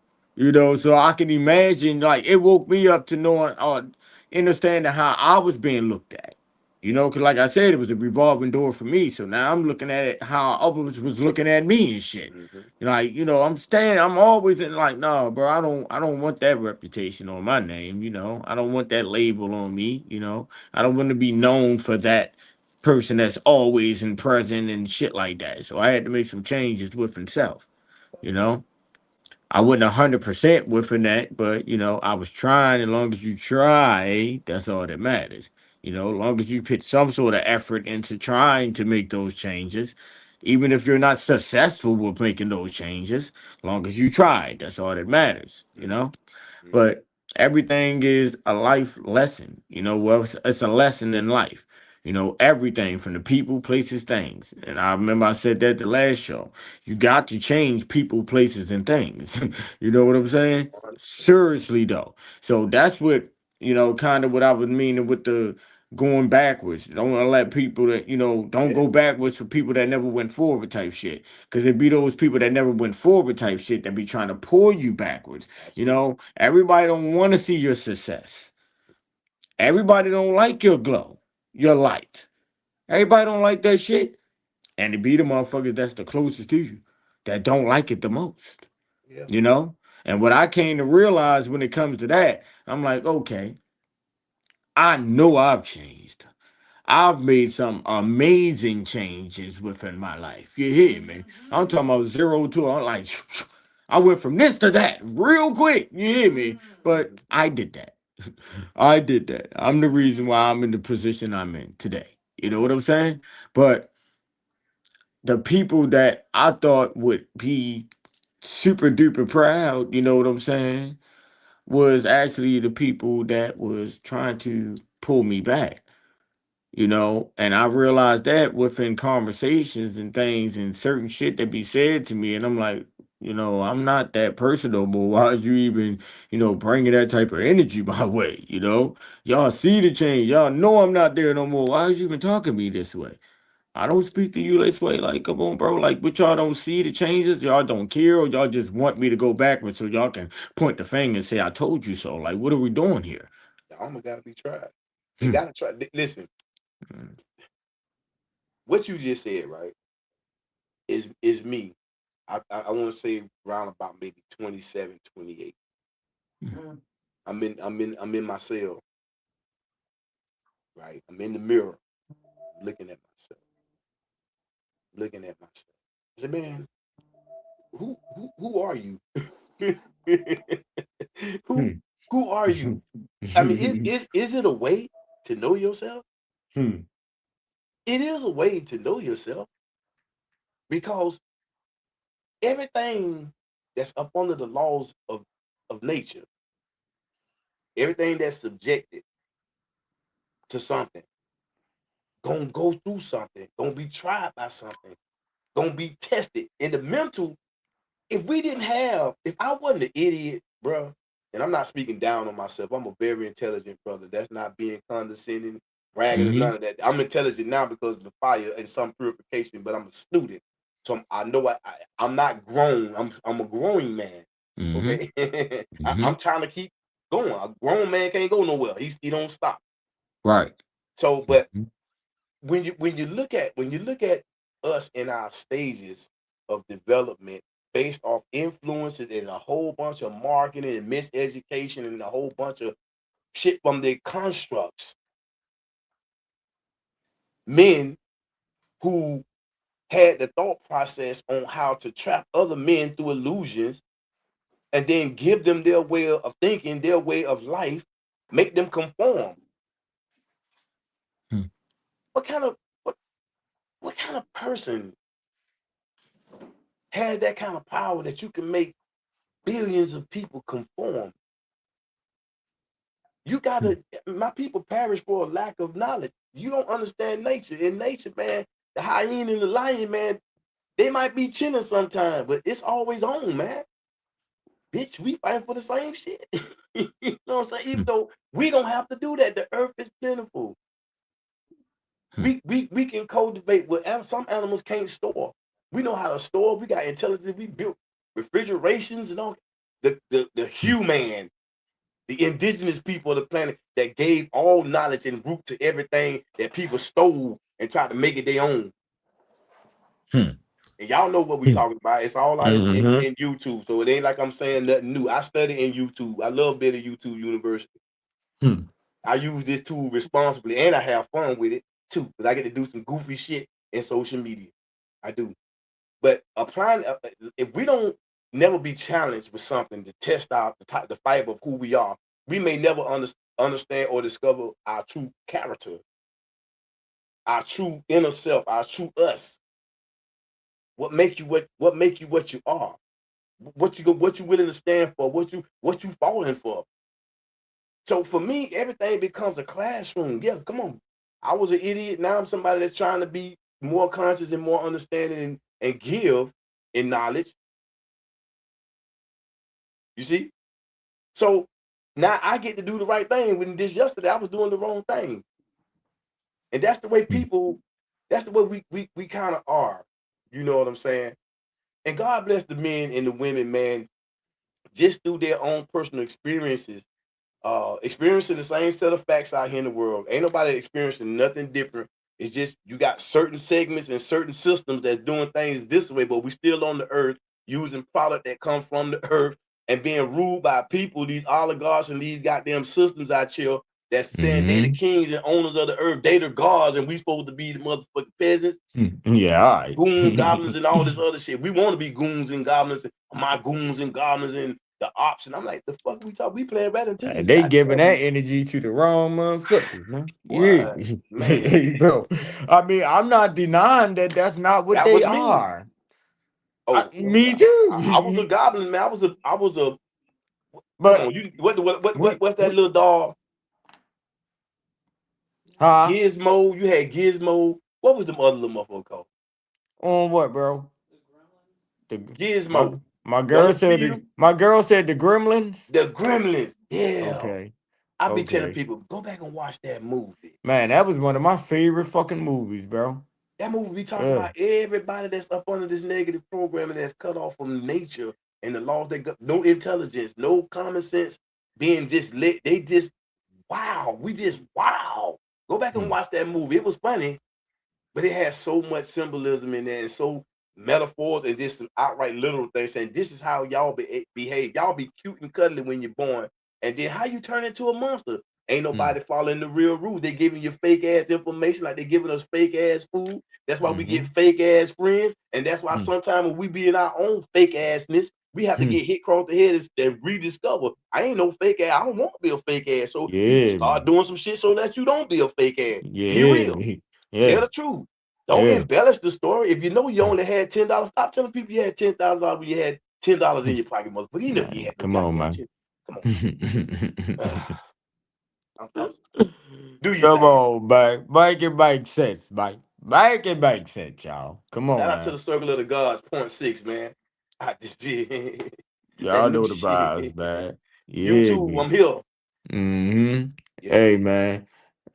So I can imagine, like, it woke me up to knowing, understanding how I was being looked at. Because like I said, it was a revolving door for me. So now I'm looking at it how others was looking at me and shit. Mm-hmm. I'm always in like, no, bro, I don't want that reputation on my name. I don't want that label on me. I don't want to be known for that person that's always in present and shit like that. So I had to make some changes with himself, you know. I wasn't 100% within that, but I was trying. As long as you try, that's all that matters. As long as you put some sort of effort into trying to make those changes, even if you're not successful with making those changes, long as you tried, that's all that matters. Mm-hmm. But everything is a life lesson. Well, it's a lesson in life. Everything from the people, places, things. And I remember I said that the last show. You got to change people, places, and things. You know what I'm saying? 100%. Seriously, though. So that's what, kind of what I was meaning with the going backwards. Don't want to let people that, don't Yeah. go backwards for people that never went forward type shit. Because it be those people that never went forward type shit that be trying to pull you backwards. Absolutely. Everybody don't want to see your success. Everybody don't like your glow, your light. Everybody don't like that shit. And it be the motherfuckers that's the closest to you that don't like it the most. Yeah. You know? And what I came to realize when it comes to that, I'm like, okay, I know I've changed. I've made some amazing changes within my life. You hear me? I'm talking about zero to, I'm like, I went from this to that real quick. You hear me? But Mm-hmm. I did that. I did that. I'm the reason why I'm in the position I'm in today. You know what I'm saying? But the people that I thought would be super duper proud, you know what I'm saying, was actually the people that was trying to pull me back. And I realized that within conversations and things and certain shit that be said to me, and I'm like, I'm not that person no more. Why you even, bringing that type of energy my way? Y'all see the change. Y'all know I'm not there no more. Why is you even talking to me this way? I don't speak to you this way. Like, come on, bro. Like, but y'all don't see the changes. Y'all don't care, or y'all just want me to go backwards so y'all can point the finger and say, I told you so. Like, what are we doing here? The almost gotta be tried. It gotta try. Listen, Hmm. what you just said, right? Is me. I want to say around about maybe 27, 28. Hmm. I'm in my cell. Right. I'm in the mirror, looking at myself. I said, man, who are you? who Hmm. who are you? I mean, is it a way to know yourself? Hmm. It is a way to know yourself because everything that's up under the laws of nature, everything that's subjected to something, gonna go through something, gonna be tried by something, gonna be tested. In the mental, if I wasn't an idiot, bro, and I'm not speaking down on myself, I'm a very intelligent brother. That's not being condescending, bragging, or Mm-hmm. none of that. I'm intelligent now because of the fire and some purification, but I'm a student. So I know I'm not grown. I'm a growing man. Mm-hmm. Okay. Mm-hmm. I'm trying to keep going. A grown man can't go nowhere. He don't stop. Right. So, but Mm-hmm. when you look at us in our stages of development based off influences and a whole bunch of marketing and miseducation and a whole bunch of shit from their constructs, men who had the thought process on how to trap other men through illusions and then give them their way of thinking, their way of life, make them conform. Hmm. What kind of what kind of person has that kind of power that you can make billions of people conform? You Hmm. gotta, my people perish for a lack of knowledge. You don't understand nature. In nature, man, the hyena and the lion, man, they might be chilling sometimes, but it's always on, man. Bitch, we fighting for the same shit. You know what I'm saying? Even Hmm. though we don't have to do that, the earth is plentiful. Hmm. We can cultivate what some animals can't store. We know how to store. We got intelligence. We built refrigerations and all. The Hmm. human, the indigenous people of the planet that gave all knowledge and root to everything that people stole and tried to make it their own. Hmm. And y'all know what we're Hmm. talking about. It's all out Mm-hmm. in YouTube. So it ain't like I'm saying nothing new. I study in YouTube. I love being at YouTube University. Hmm. I use this tool responsibly and I have fun with it too. Because I get to do some goofy shit in social media. I do. But applying, if we don't never be challenged with something to test out the fiber of who we are, we may never understand or discover our true character, our true inner self, our true us. What make you what you are? What you willing to stand for? What you falling for? So for me, everything becomes a classroom. Yeah, come on. I was an idiot. Now I'm somebody that's trying to be more conscious and more understanding and give in knowledge. You see? So now I get to do the right thing. When this yesterday, I was doing the wrong thing. And that's the way Hmm. people, that's the way we kind of are. You know what I'm saying? And God bless the men and the women, man, just through their own personal experiences, experiencing the same set of facts out here in the world. Ain't nobody experiencing nothing different. It's just you got certain segments and certain systems that's doing things this way, but we still on the earth using product that come from the earth and being ruled by people, these oligarchs and these goddamn systems out here that's saying they the Mm-hmm. kings and owners of the earth, they the gods, and we supposed to be the motherfucking peasants, Hmm. Yeah, all right. goon goblins and all this other shit. We want to be goons and goblins, and my goons and goblins and the ops. And I'm like, the fuck we talk? We playing right into these They giving that goddamn energy to the wrong motherfuckers, man. Yeah, boy, man. hey, bro. I mean, I'm not denying that that's not what That they was me. are. Oh, Me I was a too. goblin, man. I was a. Come But on, you what's that we little dog? huh? Gizmo. You had Gizmo. What was the other little motherfucker called? On what, bro? The my Gizmo. my You girl ever said feed the, him? my girl said the Gremlins. The Gremlins. Yeah. Okay, I be telling okay, people, go back and watch that movie. man, that was one of my favorite fucking movies, bro. That movie be talking Yeah. about everybody that's up under this negative programming that's cut off from nature and the laws that got no intelligence, no common sense, being just lit. They just wow. We just wow. Go back and Hmm. watch that movie. It was funny, but it has so much symbolism in there and so metaphors and just some outright literal things saying this is how y'all behave. Y'all be cute and cuddly when you're born, And then how you turn into a monster? Ain't Mm. nobody following the real rules. They giving you fake ass information, like they giving us fake ass food. That's why we get Mm-hmm. fake ass friends, and that's why Mm. sometimes when we be in our own fake assness, we have to Mm. get hit across the head and rediscover. I ain't no fake ass. I don't want to be a fake ass. So you Yeah, start me. doing some shit so that you don't be a fake ass. Be Yeah, real. me. Tell Yeah, the truth. Don't yeah. embellish the story. If you know you only had $10, stop telling people you had $10,000 when you had $10 in your pocket, motherfucker. You know you Man, had no come on, goddamn man. 10. Come on. I'm do you Come think? on, man. Make it make sense, Mike. Make it make sense, y'all. Come on, Shout out to man. the Circle of the Gods, point six, man. I just be that Y'all new know the vibes, shit. man. Yeah, YouTube, me. I'm here. Mm-hmm. Yeah, Hey, man.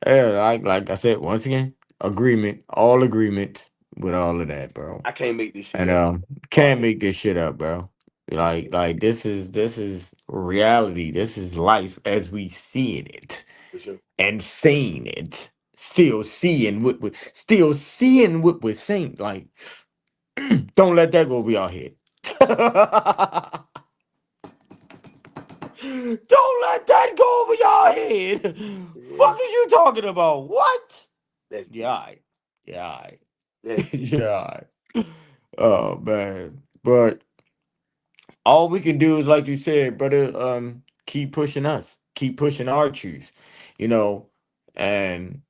Yeah, like I said, once again, agreement, all agreements with all of that, bro. I can't make this shit And up. can't make Podcast. this shit up, bro. I can't Like this is reality. This is life as we seeing it for sure. and saying it. Still seeing what we're saying. Like, don't let that go over your head. Don't let that go over your head. Said Fuck is you talking about? What? that's Yeah, deep. alright. Yeah, alright. That's deep. Yeah, alright. Oh man. But all we can do is like you said, brother, keep pushing us. Keep pushing our truths. You know, and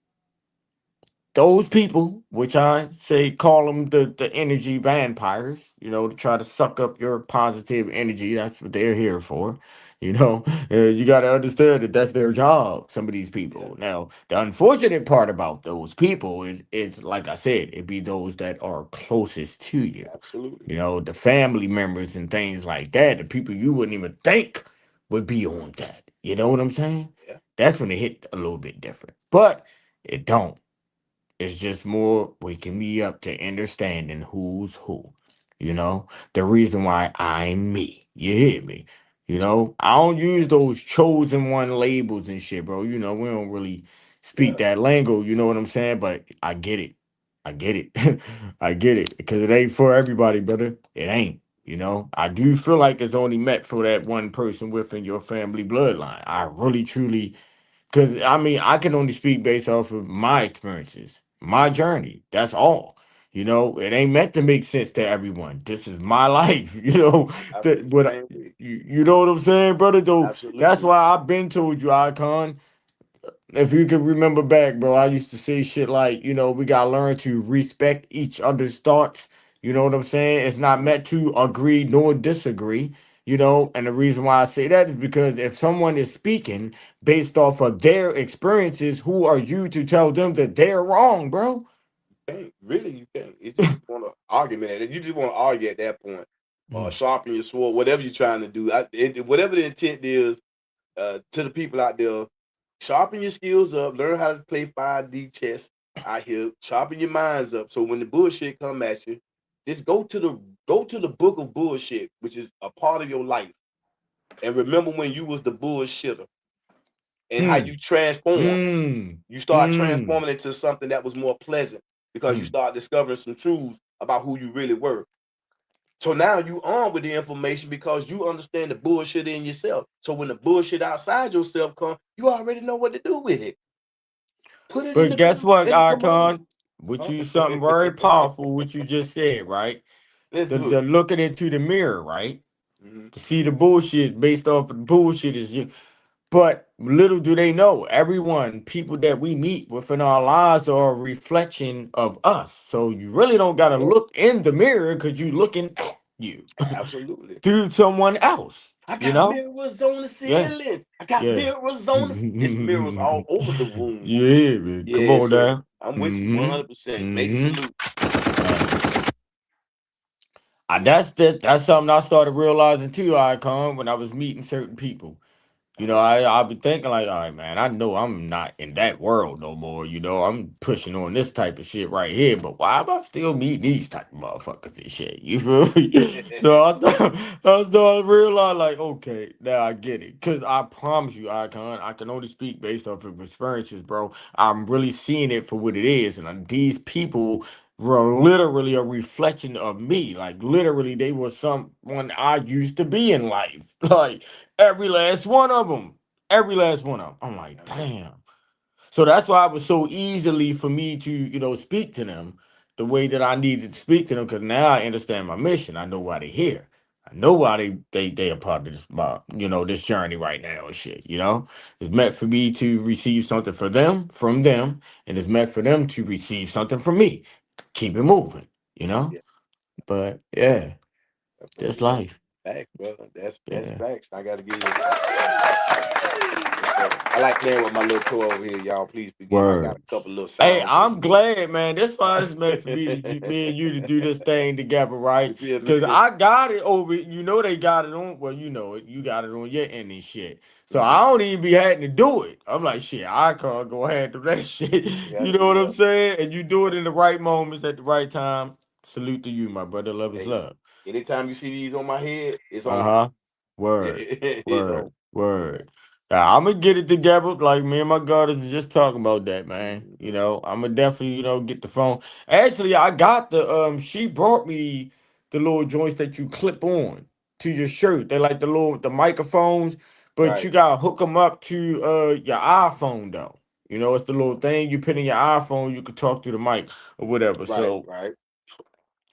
those people, which I say call them the energy vampires, to try to suck up your positive energy. That's what they're here for. You got to understand that that's their job. Some of these Yeah, people. Now, the unfortunate part about those people is, it's like I said, it be those that are closest to you. absolutely. The family members and things like that. The people you wouldn't even think would be on that. You know what I'm saying? Yeah, That's when it hit a little bit different, but it don't. It's just more waking me up to understanding who's who. The reason why I'm me. You hear me? I don't use those chosen one labels and shit, bro. We don't really speak yeah, that lingo. You know what I'm saying? But I get it. I get it. I get it. Because it ain't for everybody, brother. It ain't. I do feel like it's only meant for that one person within your family bloodline. I really, truly because I mean, I can only speak based off of my experiences, my journey. That's all. It ain't meant to make sense to everyone. This is my life. I feel That the what same way. you know what I'm saying, brother. Though that's Absolutely. why I've been told you, Icon. If you can remember back, bro, I used to say shit like, we gotta learn to respect each other's thoughts. You know what I'm saying? It's not Mhm. meant to agree nor disagree. And the reason why I say that is because if someone is speaking based off of their experiences, who are you to tell them that they're wrong, bro? Can't really, you can't. It's just want to argument. You just want to argue at that point, or Mm. sharpen your sword, whatever you're trying to do. Whatever the intent is, to the people out there, sharpen your skills up, learn how to play 5D chess out here, sharpen your minds up. So when the bullshit come at you, just go to the book of bullshit, which is a part of your life, and remember when you was the bullshitter and how Mm. you transformed. Mm. You start Mm. transforming into something that was more pleasant because you Mm. start discovering some truths about who you really were. So now you armed with the information because you understand the bullshit in yourself. So when the bullshit outside yourself come, you already know what to do with it. Put it in But the guess good. what, Let it come on. Icon? Which Huh? is something very powerful, what you just said, right? Let's do The it. looking into the mirror, right? Mhm. To see the bullshit based off of the bullshit is you. But little do they know, everyone, people that we meet within our lives are a reflection of us. So you really don't gotta Yeah, look in the mirror because you looking at you absolutely. through someone else. I You got know? mirrors on the Yeah, ceiling. I got yeah. mirrors on the. It's mirrors all over the room. Yeah, man. Come Yeah, on sir. now. I'm with you Mm-hmm. 100%. Major Mm-hmm. salute. Man. That's something I started realizing too, Icon, when I was meeting certain people. Uh-huh. I've been thinking like, all right, man, I know I'm not in that world no more. I'm pushing on this type of shit right here, but why am I still meeting these type of motherfuckers and shit? You feel me? So I started to realize like, okay, now I get it. Cause I promise you, Icon, I can only speak based off of experiences, bro. I'm really seeing it for what it is, and these people were literally a reflection of me. Like literally, they were someone I used to be in life. Like every last one of them. Every last one of them. I'm like, damn. So that's why it was so easily for me to, speak to them the way that I needed to speak to them, because now I understand my mission. I know why they're here. I know why they are part of this, this journey right now and shit. It's meant for me to receive something for them from them, and it's meant for them to receive something from me. Keep it moving, Yeah, But yeah, brother, that's that's life. facts, brother. That's Yeah. facts. I gotta give you. Yes, sir. I like playing with my little toy over here, y'all. Please forgive me. I got Word. a couple little Hey, sounds over I'm here. glad, man. That's why it's meant for me and you to do this thing together, right? You feel me? Because I got it over. They got it on. Well, you know it. You got it on your end and shit. So Hmm. I don't even be having to do it. I'm like, shit, I can't go ahead and do that shit. Yeah, You know what I'm yeah, saying? And you do it yeah. in the right moments at the right time. Salute to you, my brother. Love is Hey, love. anytime you see these on my head, it's on. Uh-huh. Word. It's on. Word. Word. I'm gonna get it together. Like me and my garden just talking about that, man. Mhm. I'm gonna definitely, get the phone. Actually, I got the she brought me the little joints that you clip on to your shirt. They like the microphones, but Right, you gotta hook them up to your iPhone though. It's the little thing you put in your iPhone, you can talk through the mic or whatever. right, So right.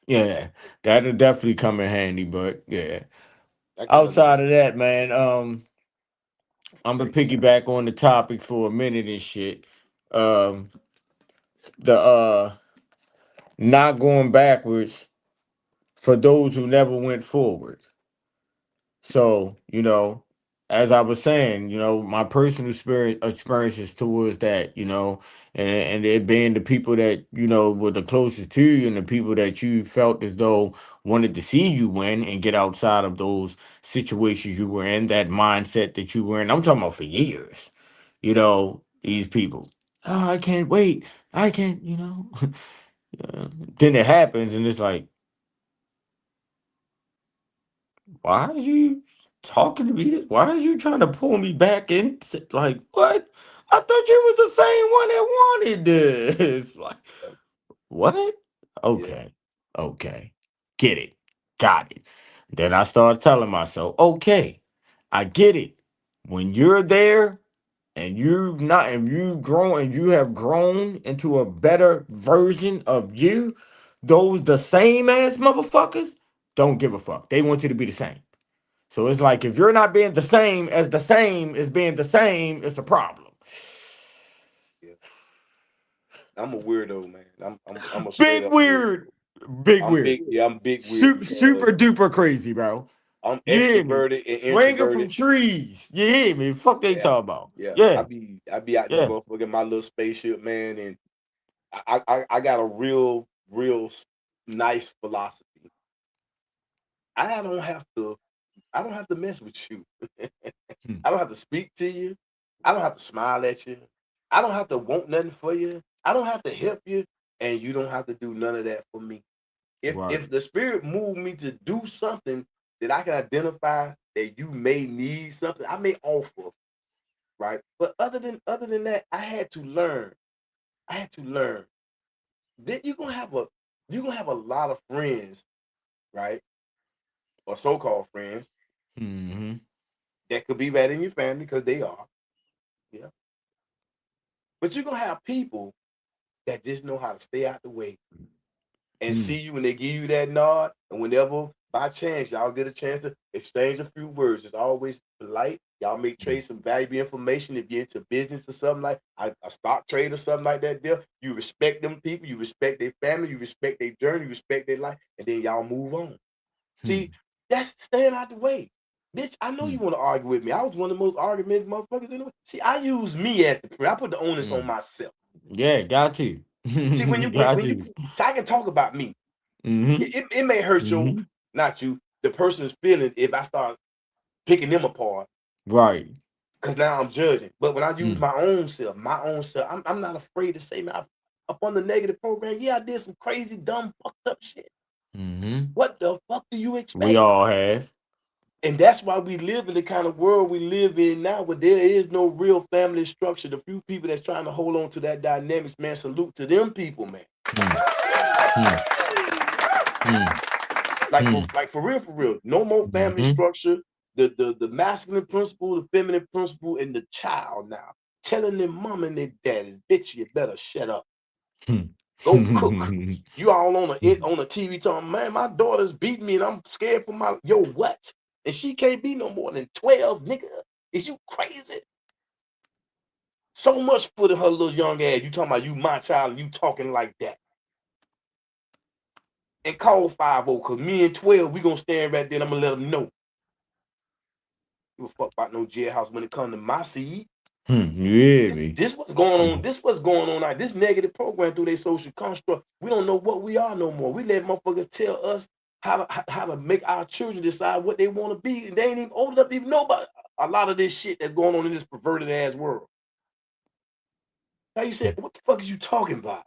yeah, that'll definitely come in handy, but yeah. I got a little Outside of that, man, I'm gonna great time. piggyback on the topic for a minute and shit. Um, the not going backwards for those who never went forward. So, as I was saying, my personal experiences towards that, and it being the people that, were the closest to you and the people that you felt as though wanted to see you win and get outside of those situations you were in, that mindset that you were in. I'm talking about for years, these people. Oh, I can't wait. I can't, Then it happens and it's like, why are you talking to me this? Why are you trying to pull me back in? Like, what? I thought you was the same one that wanted this. Like, Yeah, what? yeah, Okay. Okay. Get it. Got it. Then I started telling myself, okay, I get it. When you're there and you've grown and you have grown into a better version of you, those the same ass motherfuckers don't give a fuck. They want you to be the same. So it's like if you're not being the same as being the same, it's a problem. yeah. I'm a weirdo, man. I'm a straight Big up weirdo. weird. Big I'm weird. big. Yeah, I'm big weird Super because duper crazy, bro. I'm You hear me? extroverted and Swinging from introverted. trees. You hear me? Fuck they Yeah, talk about. yeah. Yeah, I be out this yeah. motherfucker in my little spaceship, man, and I got a real nice philosophy. I don't have to I don't have to mess with you. Hmm. I don't have to speak to you. I don't have to smile at you. I don't have to want nothing for you. I don't have to help you, and you don't have to do none of that for me. If Right. the spirit moved me to do something that I can identify that you may need something, I may offer, right? But other than that, I had to learn. I had to learn that you're gonna have a lot of friends, right? Or so-called friends Mm-hmm. that could be bad in your family because they are, yeah. But you're gonna have people that just know how to stay out the way and Hmm. see you when they give you that nod. And whenever by chance y'all get a chance to exchange a few words, it's always polite. Y'all may trade some valuable information if you're into business or something like a stock trade or something like that. There, you respect them people, you respect their family, you respect their journey, you respect their life, and then y'all move on. See, Hmm. that's staying out the way. Bitch, I know you Hmm. want to argue with me. I was one of the most argumentative motherfuckers in the way. See, I use me as the I put the onus on Hmm. myself. Yeah, got to. See, when you Got when you to. so I can talk about me. Mm-hmm. It may hurt your Mm-hmm. not you the person's feeling if I start picking them apart Right. because now I'm judging. But when I use Hmm. my own self, I'm not afraid to say, man, up on the negative program, yeah, I did some crazy, dumb, fucked up shit. Mm-hmm. What the fuck do you We expect? all have. And that's why we live in the kind of world we live in now, where there is no real family structure. The few people that's trying to hold on to that dynamics, man, salute to them people, man. Hmm. Hmm. Hmm. Like Hmm. for real, for real. No more family Mm-hmm. structure. the masculine principle, the feminine principle, and the child now telling their mom and their daddies, bitch, you better shut up. Go cook. You all on a TV talking, man, my daughter's beating me and I'm scared for my what? And she can't be no more than 12, nigga. Is you crazy? So much for her little young ass. You talking about you my child and you talking like that. And call 50, cause me and 12, we gonna stand right there and I'm gonna let them know. You a fuck about no jailhouse when it comes to my seed. You hear me? This what's going on. This what's going on now. This negative program through their social construct. We don't know what we are no more. We let motherfuckers tell us how to make our children decide what they want to be, and they ain't even old enough to even know about a lot of this shit that's going on in this perverted ass world. Now you said, what the fuck is you talking about?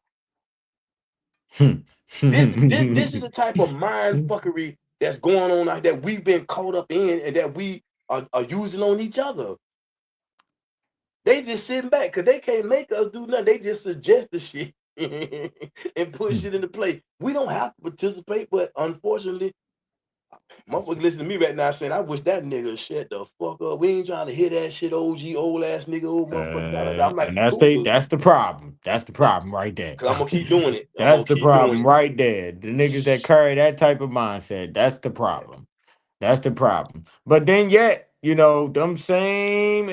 This is the type of mind fuckery that's going on out that we've been caught up in and that we are using on each other. They just sitting back because they can't make us do nothing. They just suggest the shit and put shit into play. We don't have to participate, but unfortunately, motherfucker listen to me right now saying, I wish that nigga shut the fuck up. We ain't trying to hear that shit, OG, old ass nigga, old motherfucker. I'm like, And that's cool. that's the problem. That's the problem right there. Cause I'm gonna keep doing it. I'm That's gonna the keep doing problem it. right there. The niggas that carry that type of mindset, that's the problem. That's the problem. But then yet, them same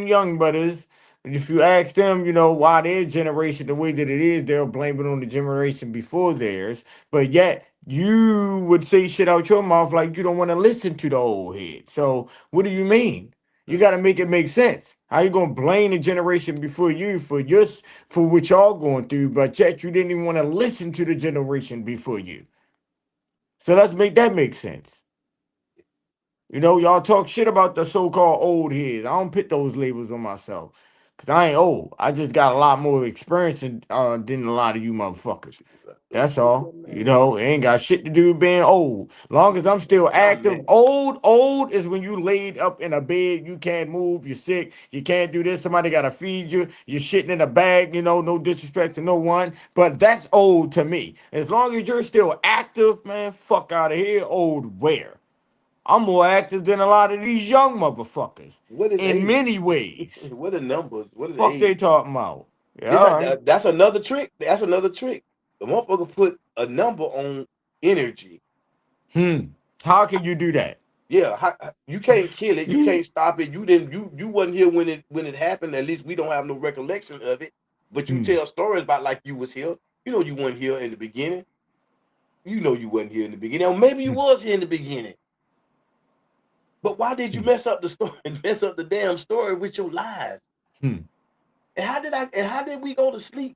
young brothers, if you ask them, why their generation the way that it is, they'll blame it on the generation before theirs. But yet you would say shit out your mouth like you don't want to listen to the old head. So what do you mean? You got to make it make sense. How you gonna blame the generation before you for what y'all going through, but yet you didn't even want to listen to the generation before you? So let's make that make sense. Y'all talk shit about the so-called old heads. I don't put those labels on myself. Cause I ain't old. I just got a lot more experience than a lot of you motherfuckers. That's all. It ain't got shit to do with being old. Long as I'm still active. Old is when you laid up in a bed, you can't move, you're sick, you can't do this, somebody gotta feed you, you're shitting in a bag, no disrespect to no one. But that's old to me. As long as you're still active, man, fuck out of here, old where? I'm more active than a lot of these young motherfuckers. What is In many age? ways. What are numbers? What is Fuck they age? talking about. Yeah, all right. That's another trick. That's another trick. The motherfucker put a number on energy. How can you do that? Yeah, you can't kill it. You can't stop it. You didn't. You wasn't here when it happened. At least we don't have no recollection of it. But you tell stories about like you was here. You weren't here in the beginning. You wasn't here in the beginning. Or maybe you was here in the beginning. But why did you mess up the story? Mess up the damn story with your lies? And how did we go to sleep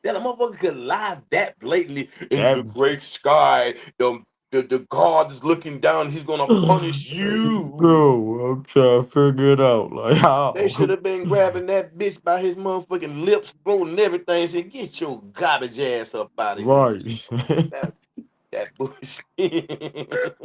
that a motherfucker could lie that blatantly in the great sky? The God is looking down. He's gonna punish you. Bro, I'm trying to figure it out. Like They how? should have been grabbing that bitch by his motherfucking lips, throat, and everything. And said, "Get your garbage ass up out of here." Right. That bullshit.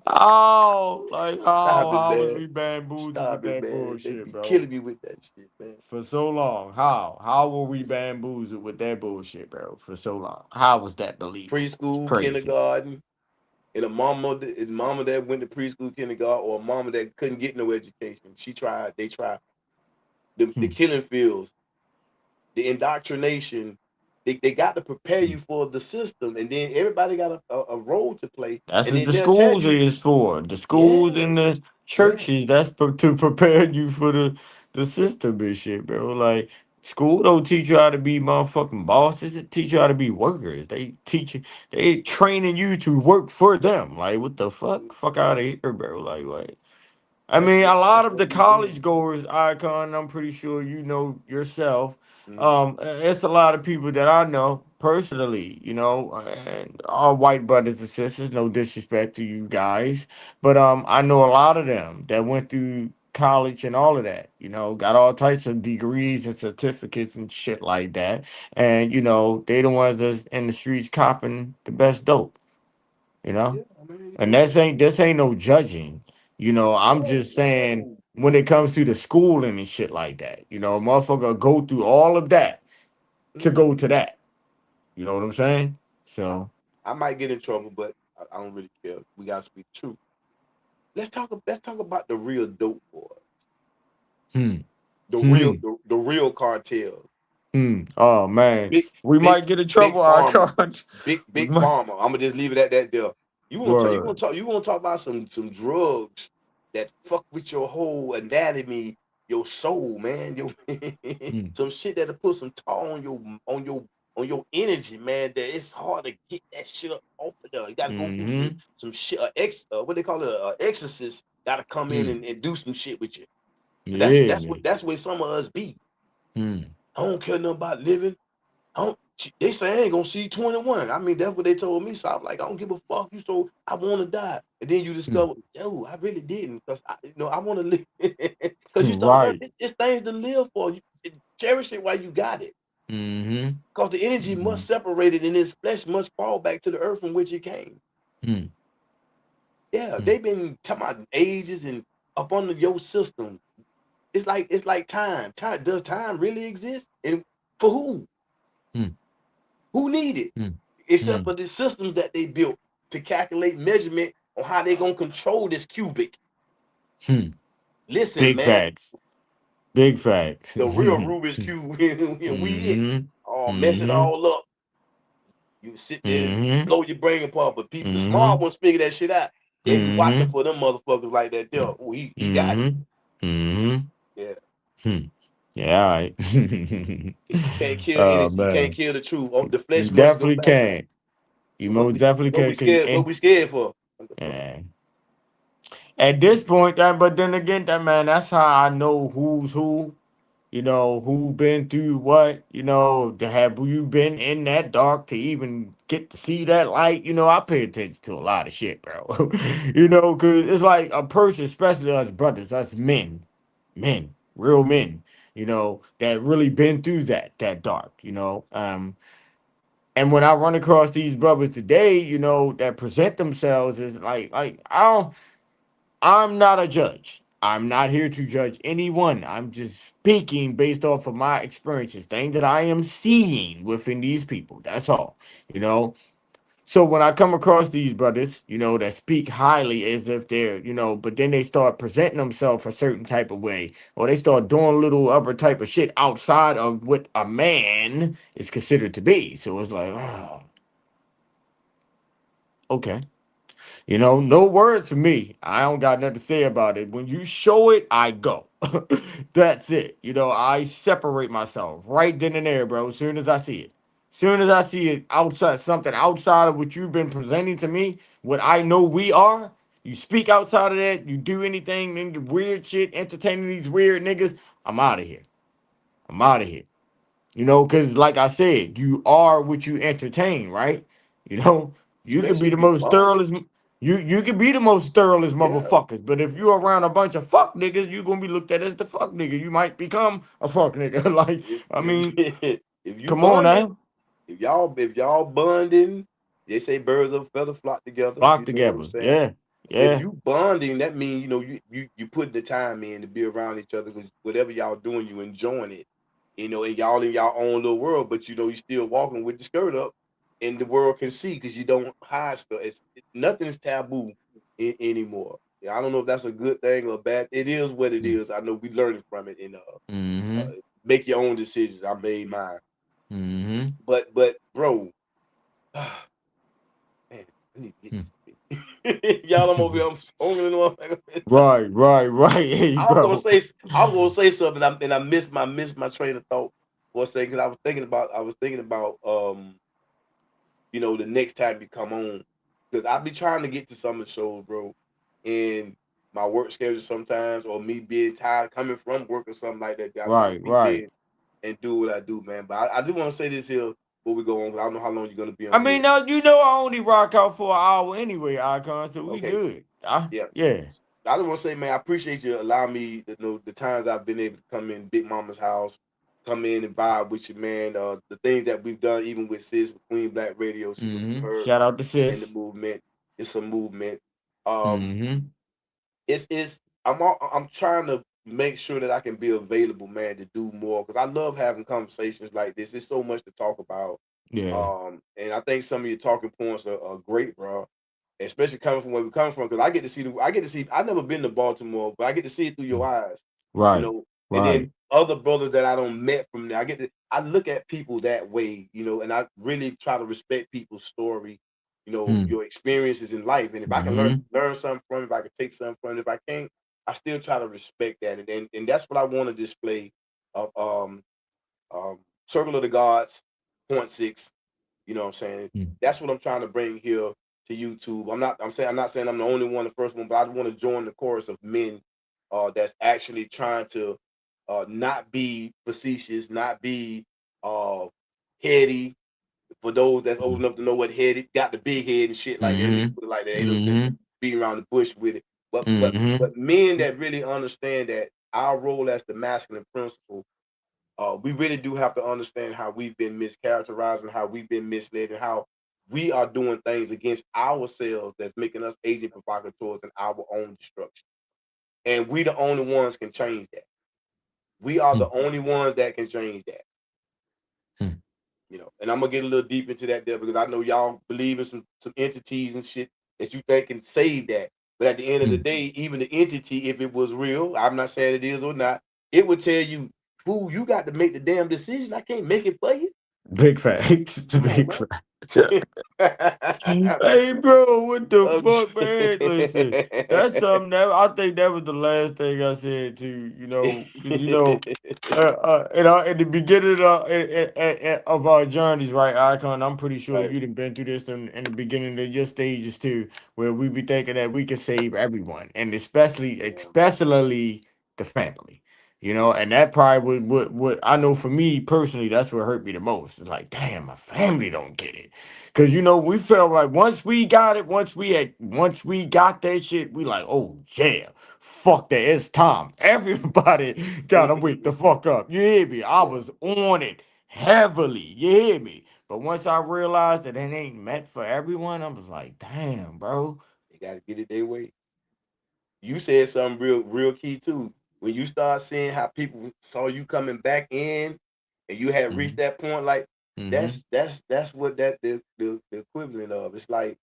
Oh, like how? Stop it, How was man. we bamboozled with Stop it, that man. They bullshit, be bro? killing me with that shit, man. For so long. How? How were we bamboozled with that bullshit, bro? For so long. How was that believable? It's Preschool, crazy. kindergarten, and a mama that went to preschool, kindergarten, or a mama that couldn't get no education. They tried. The killing fields, the indoctrination. They got to prepare you for the system, and then everybody got a role to play, That's and what then the they'll tell schools you, is for. The schools and yes, the yes, churches. That's to prepare you for the system and shit, bro. Like school don't teach you how to be motherfucking bosses. It teach you how to be workers. They training you to work for them. Like what the fuck? Fuck out of here, bro. Like what? I that's mean, a what lot that's of what the we doing. college goers, Icon, I'm pretty sure you know yourself. Mm-hmm. It's a lot of people that I know personally, and all white brothers and sisters, no disrespect to you guys, but I know a lot of them that went through college and all of that, got all types of degrees and certificates and shit like that. And, they the ones that's in the streets copping the best dope, you know? Yeah, I mean, And yeah. this ain't no judging. I'm No, just saying no. when it comes to the schooling and shit like that, motherfucker go through all of that to Mm-hmm. go to that. You know what I'm saying? I, So I might get in trouble, but I don't really care. We gotta speak the truth. let's talk about the real dope boys, Hmm. the real Hmm. the real cartels. Hmm. Oh man, Big we big might get in big trouble. I pharma, can't. We big might. pharma. I'm gonna just leave it at that there. Word. You want to talk about some drugs that fuck with your whole anatomy, your soul, man. Your Hmm. some shit that'll put some toll on your energy, man. That it's hard to get that shit up off of there. You gotta go through Mm-hmm. some shit. What they call it, exorcist. Gotta come in Hmm. and do some shit with you. Yeah, man. That's where some of us be. Hmm. I don't care nothing about living. I don't, they say I ain't gonna see 21. I mean, that's what they told me. So I'm like, I don't give a fuck. You so I want to die, and then you Hmm. discover, yo, I really didn't, because I want to live. Because you start learning, Right. it's things to live for. Cherish it while you got it, Mm-hmm. because the energy Mm-hmm. must separate it, and its flesh must fall back to the earth from which it came. Hmm. Yeah, Hmm. they've been talking about ages and up under your system. It's like time. Time, does time really exist? And for who? Hmm. Who need it? Hmm. Except Hmm. for the systems that they built to calculate measurement on how they gonna control this cubic. Hmm. Listen, Big man, facts. Big facts. the real Mm-hmm. Rubik's cube, we it. Oh, mess it Mm-hmm. all up. You sit there and Mm-hmm. blow your brain apart. But people, the smart Mm-hmm. ones figure that shit out. They be watching Mm-hmm. for them motherfuckers like that. There, oh, he got it. Mm-hmm. Mm-hmm. Yeah, Hmm. Yeah, all right. you can't kill Oh energy. You can't man. kill the truth. Oh, the You flesh must go definitely back. can. You So most definitely what can. we scared? What we scared for? What the fuck? Yeah. At this point, that but then again, that man, that's how I know who's who. You know who been through what. You know, to have you been in that dark to even get to see that light. You know, I pay attention to a lot of shit, bro. You know, because it's like a person, especially us brothers, us men, real men. You know, that really been through that dark. You know, and when I run across these brothers today, you know, that present themselves as like I'm not a judge. I'm not here to judge anyone. I'm just speaking based off of my experiences, things that I am seeing within these people. That's all, you know. So when I come across these brothers, you know, that speak highly as if they're, you know, but then they start presenting themselves a certain type of way, or they start doing a little other type of shit outside of what a man is considered to be. So it's like, oh, okay. You know, no words for me. I don't got nothing to say about it. When you show it, I go. That's it. You know, I separate myself right then and there, bro. As soon as I see it. Soon as I see it outside, something outside of what you've been presenting to me, what I know we are, you speak outside of that, you do anything, weird shit, entertaining these weird niggas, I'm out of here. I'm out of here. You know, because like I said, you are what you entertain, right? You know, you could Especially be if the you most bonded. thoroughest. You could be the most thoroughest Yeah. motherfuckers, but if you're around a bunch of fuck niggas, you're gonna be looked at as the fuck nigga. You might become a fuck nigga. Like, I mean, If you come on bonded, now, if y'all bonding, they say birds of a feather flock together. flock You know what I'm together. saying? Yeah, If yeah. you bonding, that means you putting the time in to be around each other, because whatever y'all doing, you enjoying it. And y'all in y'all own little world, but you still walking with the skirt up, and the world can see because you don't hide stuff. Nothing is taboo anymore. Yeah, I don't know if that's a good thing or bad. It is what it Mm, is. I know we learning from it, and mm-hmm. make your own decisions. I made mine, Mm-hmm. but bro, man, I need to get Hmm. this. Y'all, I'm over here. I'm hungry and Right, right, right. Hey, I was gonna bro. say I was gonna say something, and I missed my train of thought for a second, because I was thinking about the next time you come on, because I be trying to get to some of the shows, bro, and my work schedule sometimes, or me being tired coming from work or something like that. I try to Right, peep right. in and do what I do, man. But I do want to say this here before we go on, because I don't know how long you're gonna be I on mean, here. now you know I only rock out for an hour anyway, Icon, so we Okay, good. yeah. Yeah. I just want to say, man, I appreciate you allowing me to know the times I've been able to come in Big Mama's house, come in and vibe with you, man. The things that we've done, even with Sis, with Queen Black Radio, salute to Mm-hmm. her Shout out to and the sis. movement. It's a movement. Um, Mm-hmm. it's I'm trying to make sure that I can be available, man, to do more, because I love having conversations like this. There's so much to talk about. Yeah. And I think some of your talking points are great, bro. especially coming from where we come from, because I get to see. I've never been to Baltimore, but I get to see it through your eyes, you Right. know. And then Right. other brothers that I don't met from there, I look at people that way, and I really try to respect people's story, Mm. your experiences in life. And if I can Mm-hmm. learn something from it, if I can take something from it, if I can't, I still try to respect that. And that's what I want to display of Circle of the Gods, point six. You know what I'm saying? Mm. That's what I'm trying to bring here to YouTube. I'm not saying I'm the only one, the first one, but I want to join the chorus of men that's actually trying to not be facetious, not be uh heady. For those that's old enough to know what head got the big head and shit like that. Let me Mm-hmm. just put it like that. Ain't no sense Mm-hmm. beating around the bush with it. But but Mm-hmm. but men that really understand that our role as the masculine principle, we really do have to understand how we've been mischaracterized and how we've been misled and how we are doing things against ourselves that's making us agent provocateurs in our own destruction. And we the only ones can change that. We are the only ones that can change that. Mm. And I'm gonna get a little deep into that there because I know y'all believe in some entities and shit that you think can save that. But at the end of the Mm. day, even the entity, if it was real, I'm not saying it is or not, it would tell you, fool, you got to make the damn decision. I can't make it for you. Big facts. Come on, Big man. facts. Hey, bro, what the I'm fuck, man? Listen, that's something that I think that was the last thing I said to because in the beginning of our journeys, right, Icon. I'm pretty sure right. you'd have been through this in the beginning of your stages too, where we be thinking that we can save everyone, and Yeah. especially the family. And that probably would I know for me personally, that's what hurt me the most. It's like, damn, my family don't get it. Cause we felt like once we got it, once we got that shit, we like, oh yeah, fuck that, it's time. Everybody gotta wake the fuck up. You hear me? I Yeah. was on it heavily. You hear me? But once I realized that it ain't meant for everyone, I was like, damn, bro. They got to get it their way. You said something real key too. When you start seeing how people saw you coming back in, and you had reached Mm-hmm. that point, like Mm-hmm. that's what the equivalent of. It's like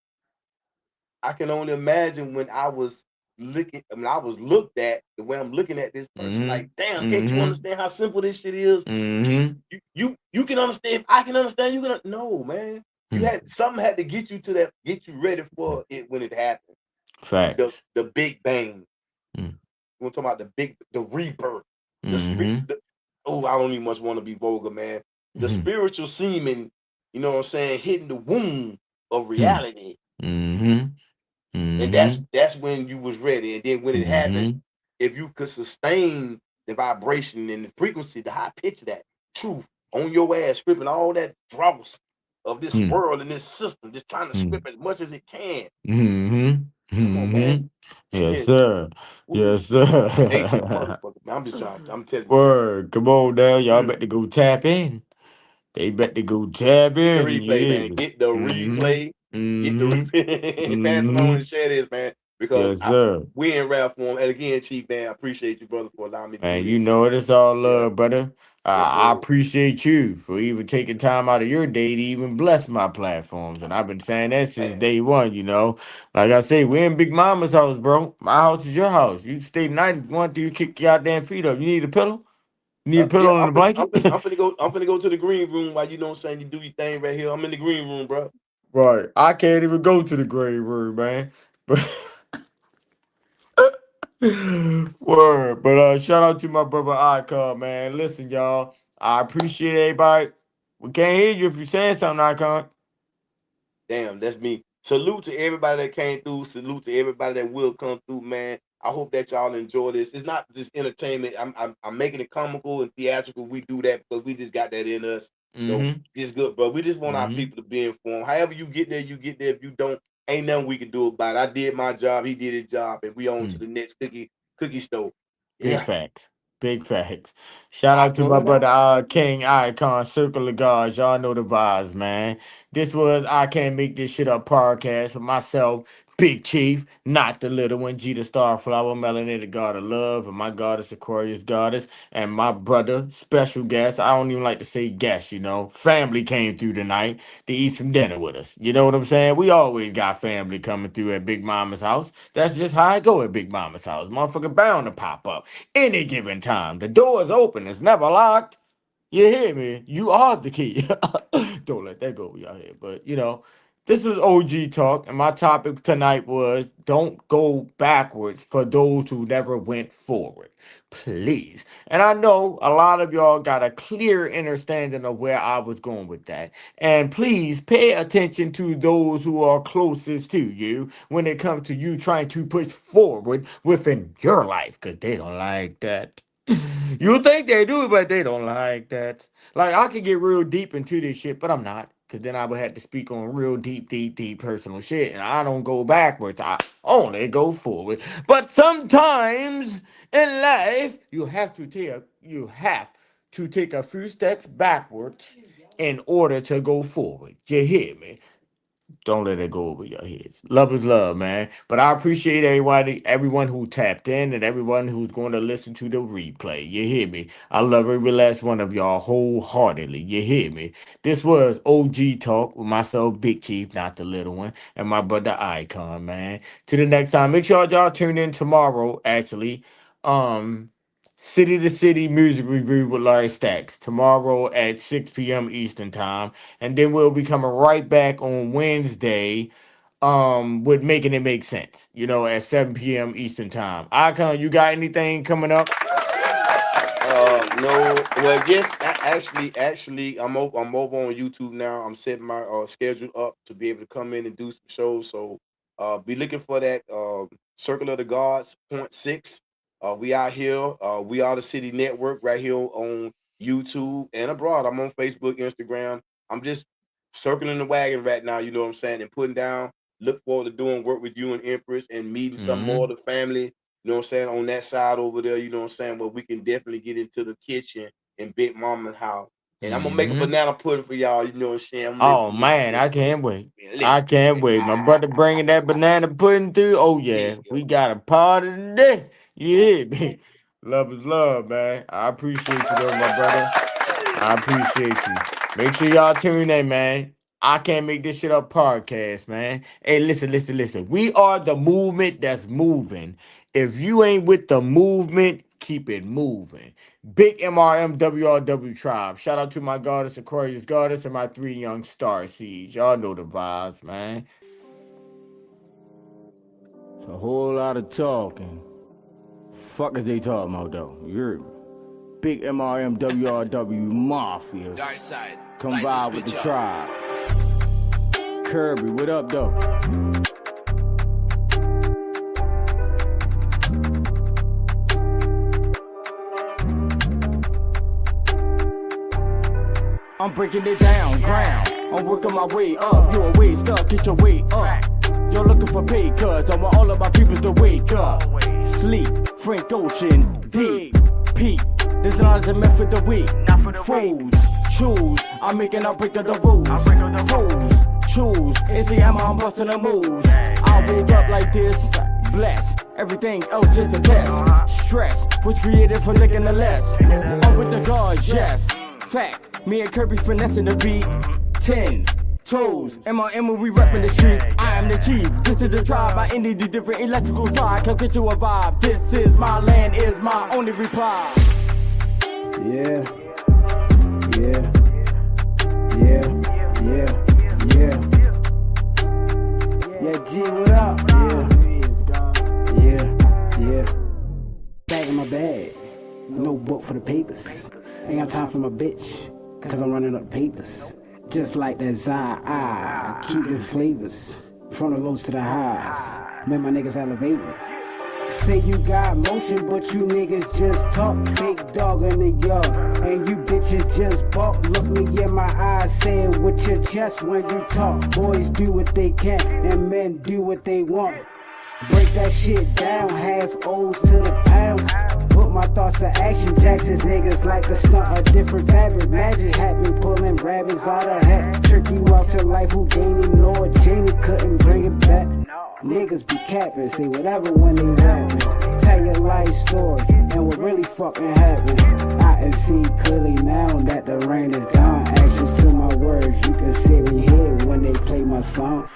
I can only imagine when I was I was looked at the way I'm looking at this person. Like, damn, can't you Mm-hmm. understand how simple this shit is? Mm-hmm. You can understand. If I can understand. You can. No, man. You Mm-hmm. had something had to get you to that, get you ready for it when it happened. Facts. The big bang. Mm. We're talking about the rebirth, the spirit. Mm-hmm. Oh, I don't even much want to be vulgar, man. The Mm-hmm. spiritual semen, you know what I'm saying, hitting the womb of Mm-hmm. reality, Mm-hmm. and Mm-hmm. that's when you was ready. And then when it happened, Mm-hmm. if you could sustain the vibration and the frequency, the high pitch of that truth on your ass, scripting all that dross of this world and this system, just trying to Mm-hmm. script as much as it can. Mm-hmm. Come on, man. Mm-hmm. Yes, sir. Ooh, Yes, ancient sir. motherfucker. Man, I'm just trying. I'm telling you, man. Word. Come on now. Y'all better go tap in. They better go tap Get the in. replay, Yeah. man. Get the Mm-hmm. replay. Get the Mm-hmm. replay. Pass it on Mm-hmm. and share this, man. Because Yes, sir. we in rap form. And again, Chief, man, I appreciate you, brother, for allowing me to do Man, this. it's all Yeah. love, brother. Yes, I sir. appreciate you for even Yes, taking sir. time out of your day to even bless my platforms. And I've been saying that since Man, day one. Like I say, we're in Big Mama's house, bro. My house is your house. You stay the night, going through, you kick your goddamn feet up. You need a pillow? You need a yeah, pillow and a blanket? I'm finna go to the green room while you know what I'm saying. You do your thing right here. I'm in the green room, bro. Right. I can't even go to the grave room, man. But word. But shout out to my brother Icon, man. Listen, y'all. I appreciate everybody. We can't hear you if you're saying something, Icon. Damn, that's me. Salute to everybody that came through. Salute to everybody that will come through, man. I hope that y'all enjoy this. It's not just entertainment. I'm making it comical and theatrical. We do that because we just got that in us. Mm-hmm. It's good, bro. We just want our Mm-hmm. people to be informed. However you get there, you get there. If you don't, ain't nothing we can do about it. I did my job. He did his job, and we on to Mm. the next cookie stove. Big Yeah, facts. Big facts. Shout I out to my come brother out. King Icon, Circle of Guards. Y'all know the vibes, man. This was I Can't Make This Shit Up podcast with myself, Big Chief, not the little one, G the Starflower, Melanated God of Love, and my goddess, Aquarius Goddess, and my brother, special guest. I don't even like to say guest, you know. Family came through tonight to eat some dinner with us. You know what I'm saying? We always got family coming through at Big Mama's house. That's just how I go at Big Mama's house. Motherfucker bound to pop up any given time. The door is open, it's never locked. You hear me? You are the key. Don't let that go over your head. But, you know, this was OG Talk, and my topic tonight was don't go backwards for those who never went forward. Please. And I know a lot of y'all got a clear understanding of where I was going with that. And please pay attention to those who are closest to you when it comes to you trying to push forward within your life, because they don't like that. You think they do, but they don't like that. Like, I could get real deep into this shit, but I'm not. Because then I would have to speak on real deep personal shit. And I don't go backwards. I only go forward. But sometimes in life, you have to take a few steps backwards in order to go forward. You hear me? Don't let it go over your heads. Love is love, man. But I appreciate everyone who tapped in and everyone who's going to listen to the replay. You hear me? I love every last one of y'all wholeheartedly. You hear me? This was OG Talk with myself, Big Chief, not the little one, and my brother Icon, man. To the next time. Make sure y'all tune in tomorrow, actually. City to City Music Review with Larry Stacks tomorrow at 6 p.m. Eastern Time. And then we'll be coming right back on Wednesday with Making It Make Sense, you know, at 7 p.m. Eastern Time. Icon, you got anything coming up? No. Well, yes, actually, I'm over on YouTube now. I'm setting my schedule up to be able to come in and do some shows. So be looking for that Circle of the Gods .6. We out here. We are the City Network right here on YouTube and abroad. I'm on Facebook, Instagram. I'm just circling the wagon right now, you know what I'm saying, and putting down. Look forward to doing work with you and Empress and meeting some more of the family, you know what I'm saying, on that side over there, you know what I'm saying, where we can definitely get into the kitchen in Big Mama's house. And I'm going to make a banana pudding for y'all, you know what I'm saying. Oh, man, I can't wait. I can't wait. My brother bringing that banana pudding through. Oh, yeah. We got a party today. You hear me? Love is love, man. I appreciate you, though, my brother. I appreciate you. Make sure y'all tune in, man. I Can't Make This Shit Up podcast, man. Hey, listen. We are the movement that's moving. If you ain't with the movement, keep it moving. Big MRMWRW tribe. Shout out to my goddess, Aquarius Goddess, and my 3 young star seeds. Y'all know the vibes, man. It's a whole lot of talking. Fuck is they talking about, though? You heard me? Big MRMWRW Mafia. Dark side. Come vibe with the tribe. Kirby, what up, though? I'm breaking it down, ground. I'm working my way up. You a way stuck, get your way up. You're looking for pay, cuz I want all of my peoples to wake up. Sleep, Frank Ocean, dig, peak. There's not a method of week. Fools, choose. I'm making a break of the rules. Fools, choose. It's the hammer, I'm busting the moves. I wake up like this, blessed. Everything else just a test. Stress was created for licking the less. I'm with the gods, yes. Fact, me and Kirby finessing the beat. 10 toes, M.I.M. we reppin' the street. I am the chief, this is the tribe. I ended the different electrical side. Come get you a vibe. This is my land, is my only reply. Yeah, G, what up? Yeah. Bag in my bag, no book for the papers. Ain't got time for my bitch, cause I'm running up papers. Just like that I keep the flavors, from the lows to the highs. Man, my niggas elevated. Say you got motion, but you niggas just talk. Big dog in the yard, and you bitches just balk. Look me in my eyes, say it with your chest when you talk. Boys do what they can, and men do what they want. Break that shit down, half O's to the pounds. Put my thoughts to action, Jackson's niggas like the stunt, a different fabric. Magic hat been pulling rabbits out of hat. Trick you out to life, who gained it, nor Janie couldn't bring it back. Niggas be capping, say whatever when they rapping. Tell your life story and what really fucking happened. I can see clearly now that the rain is gone. Actions to my words, you can see me here when they play my song.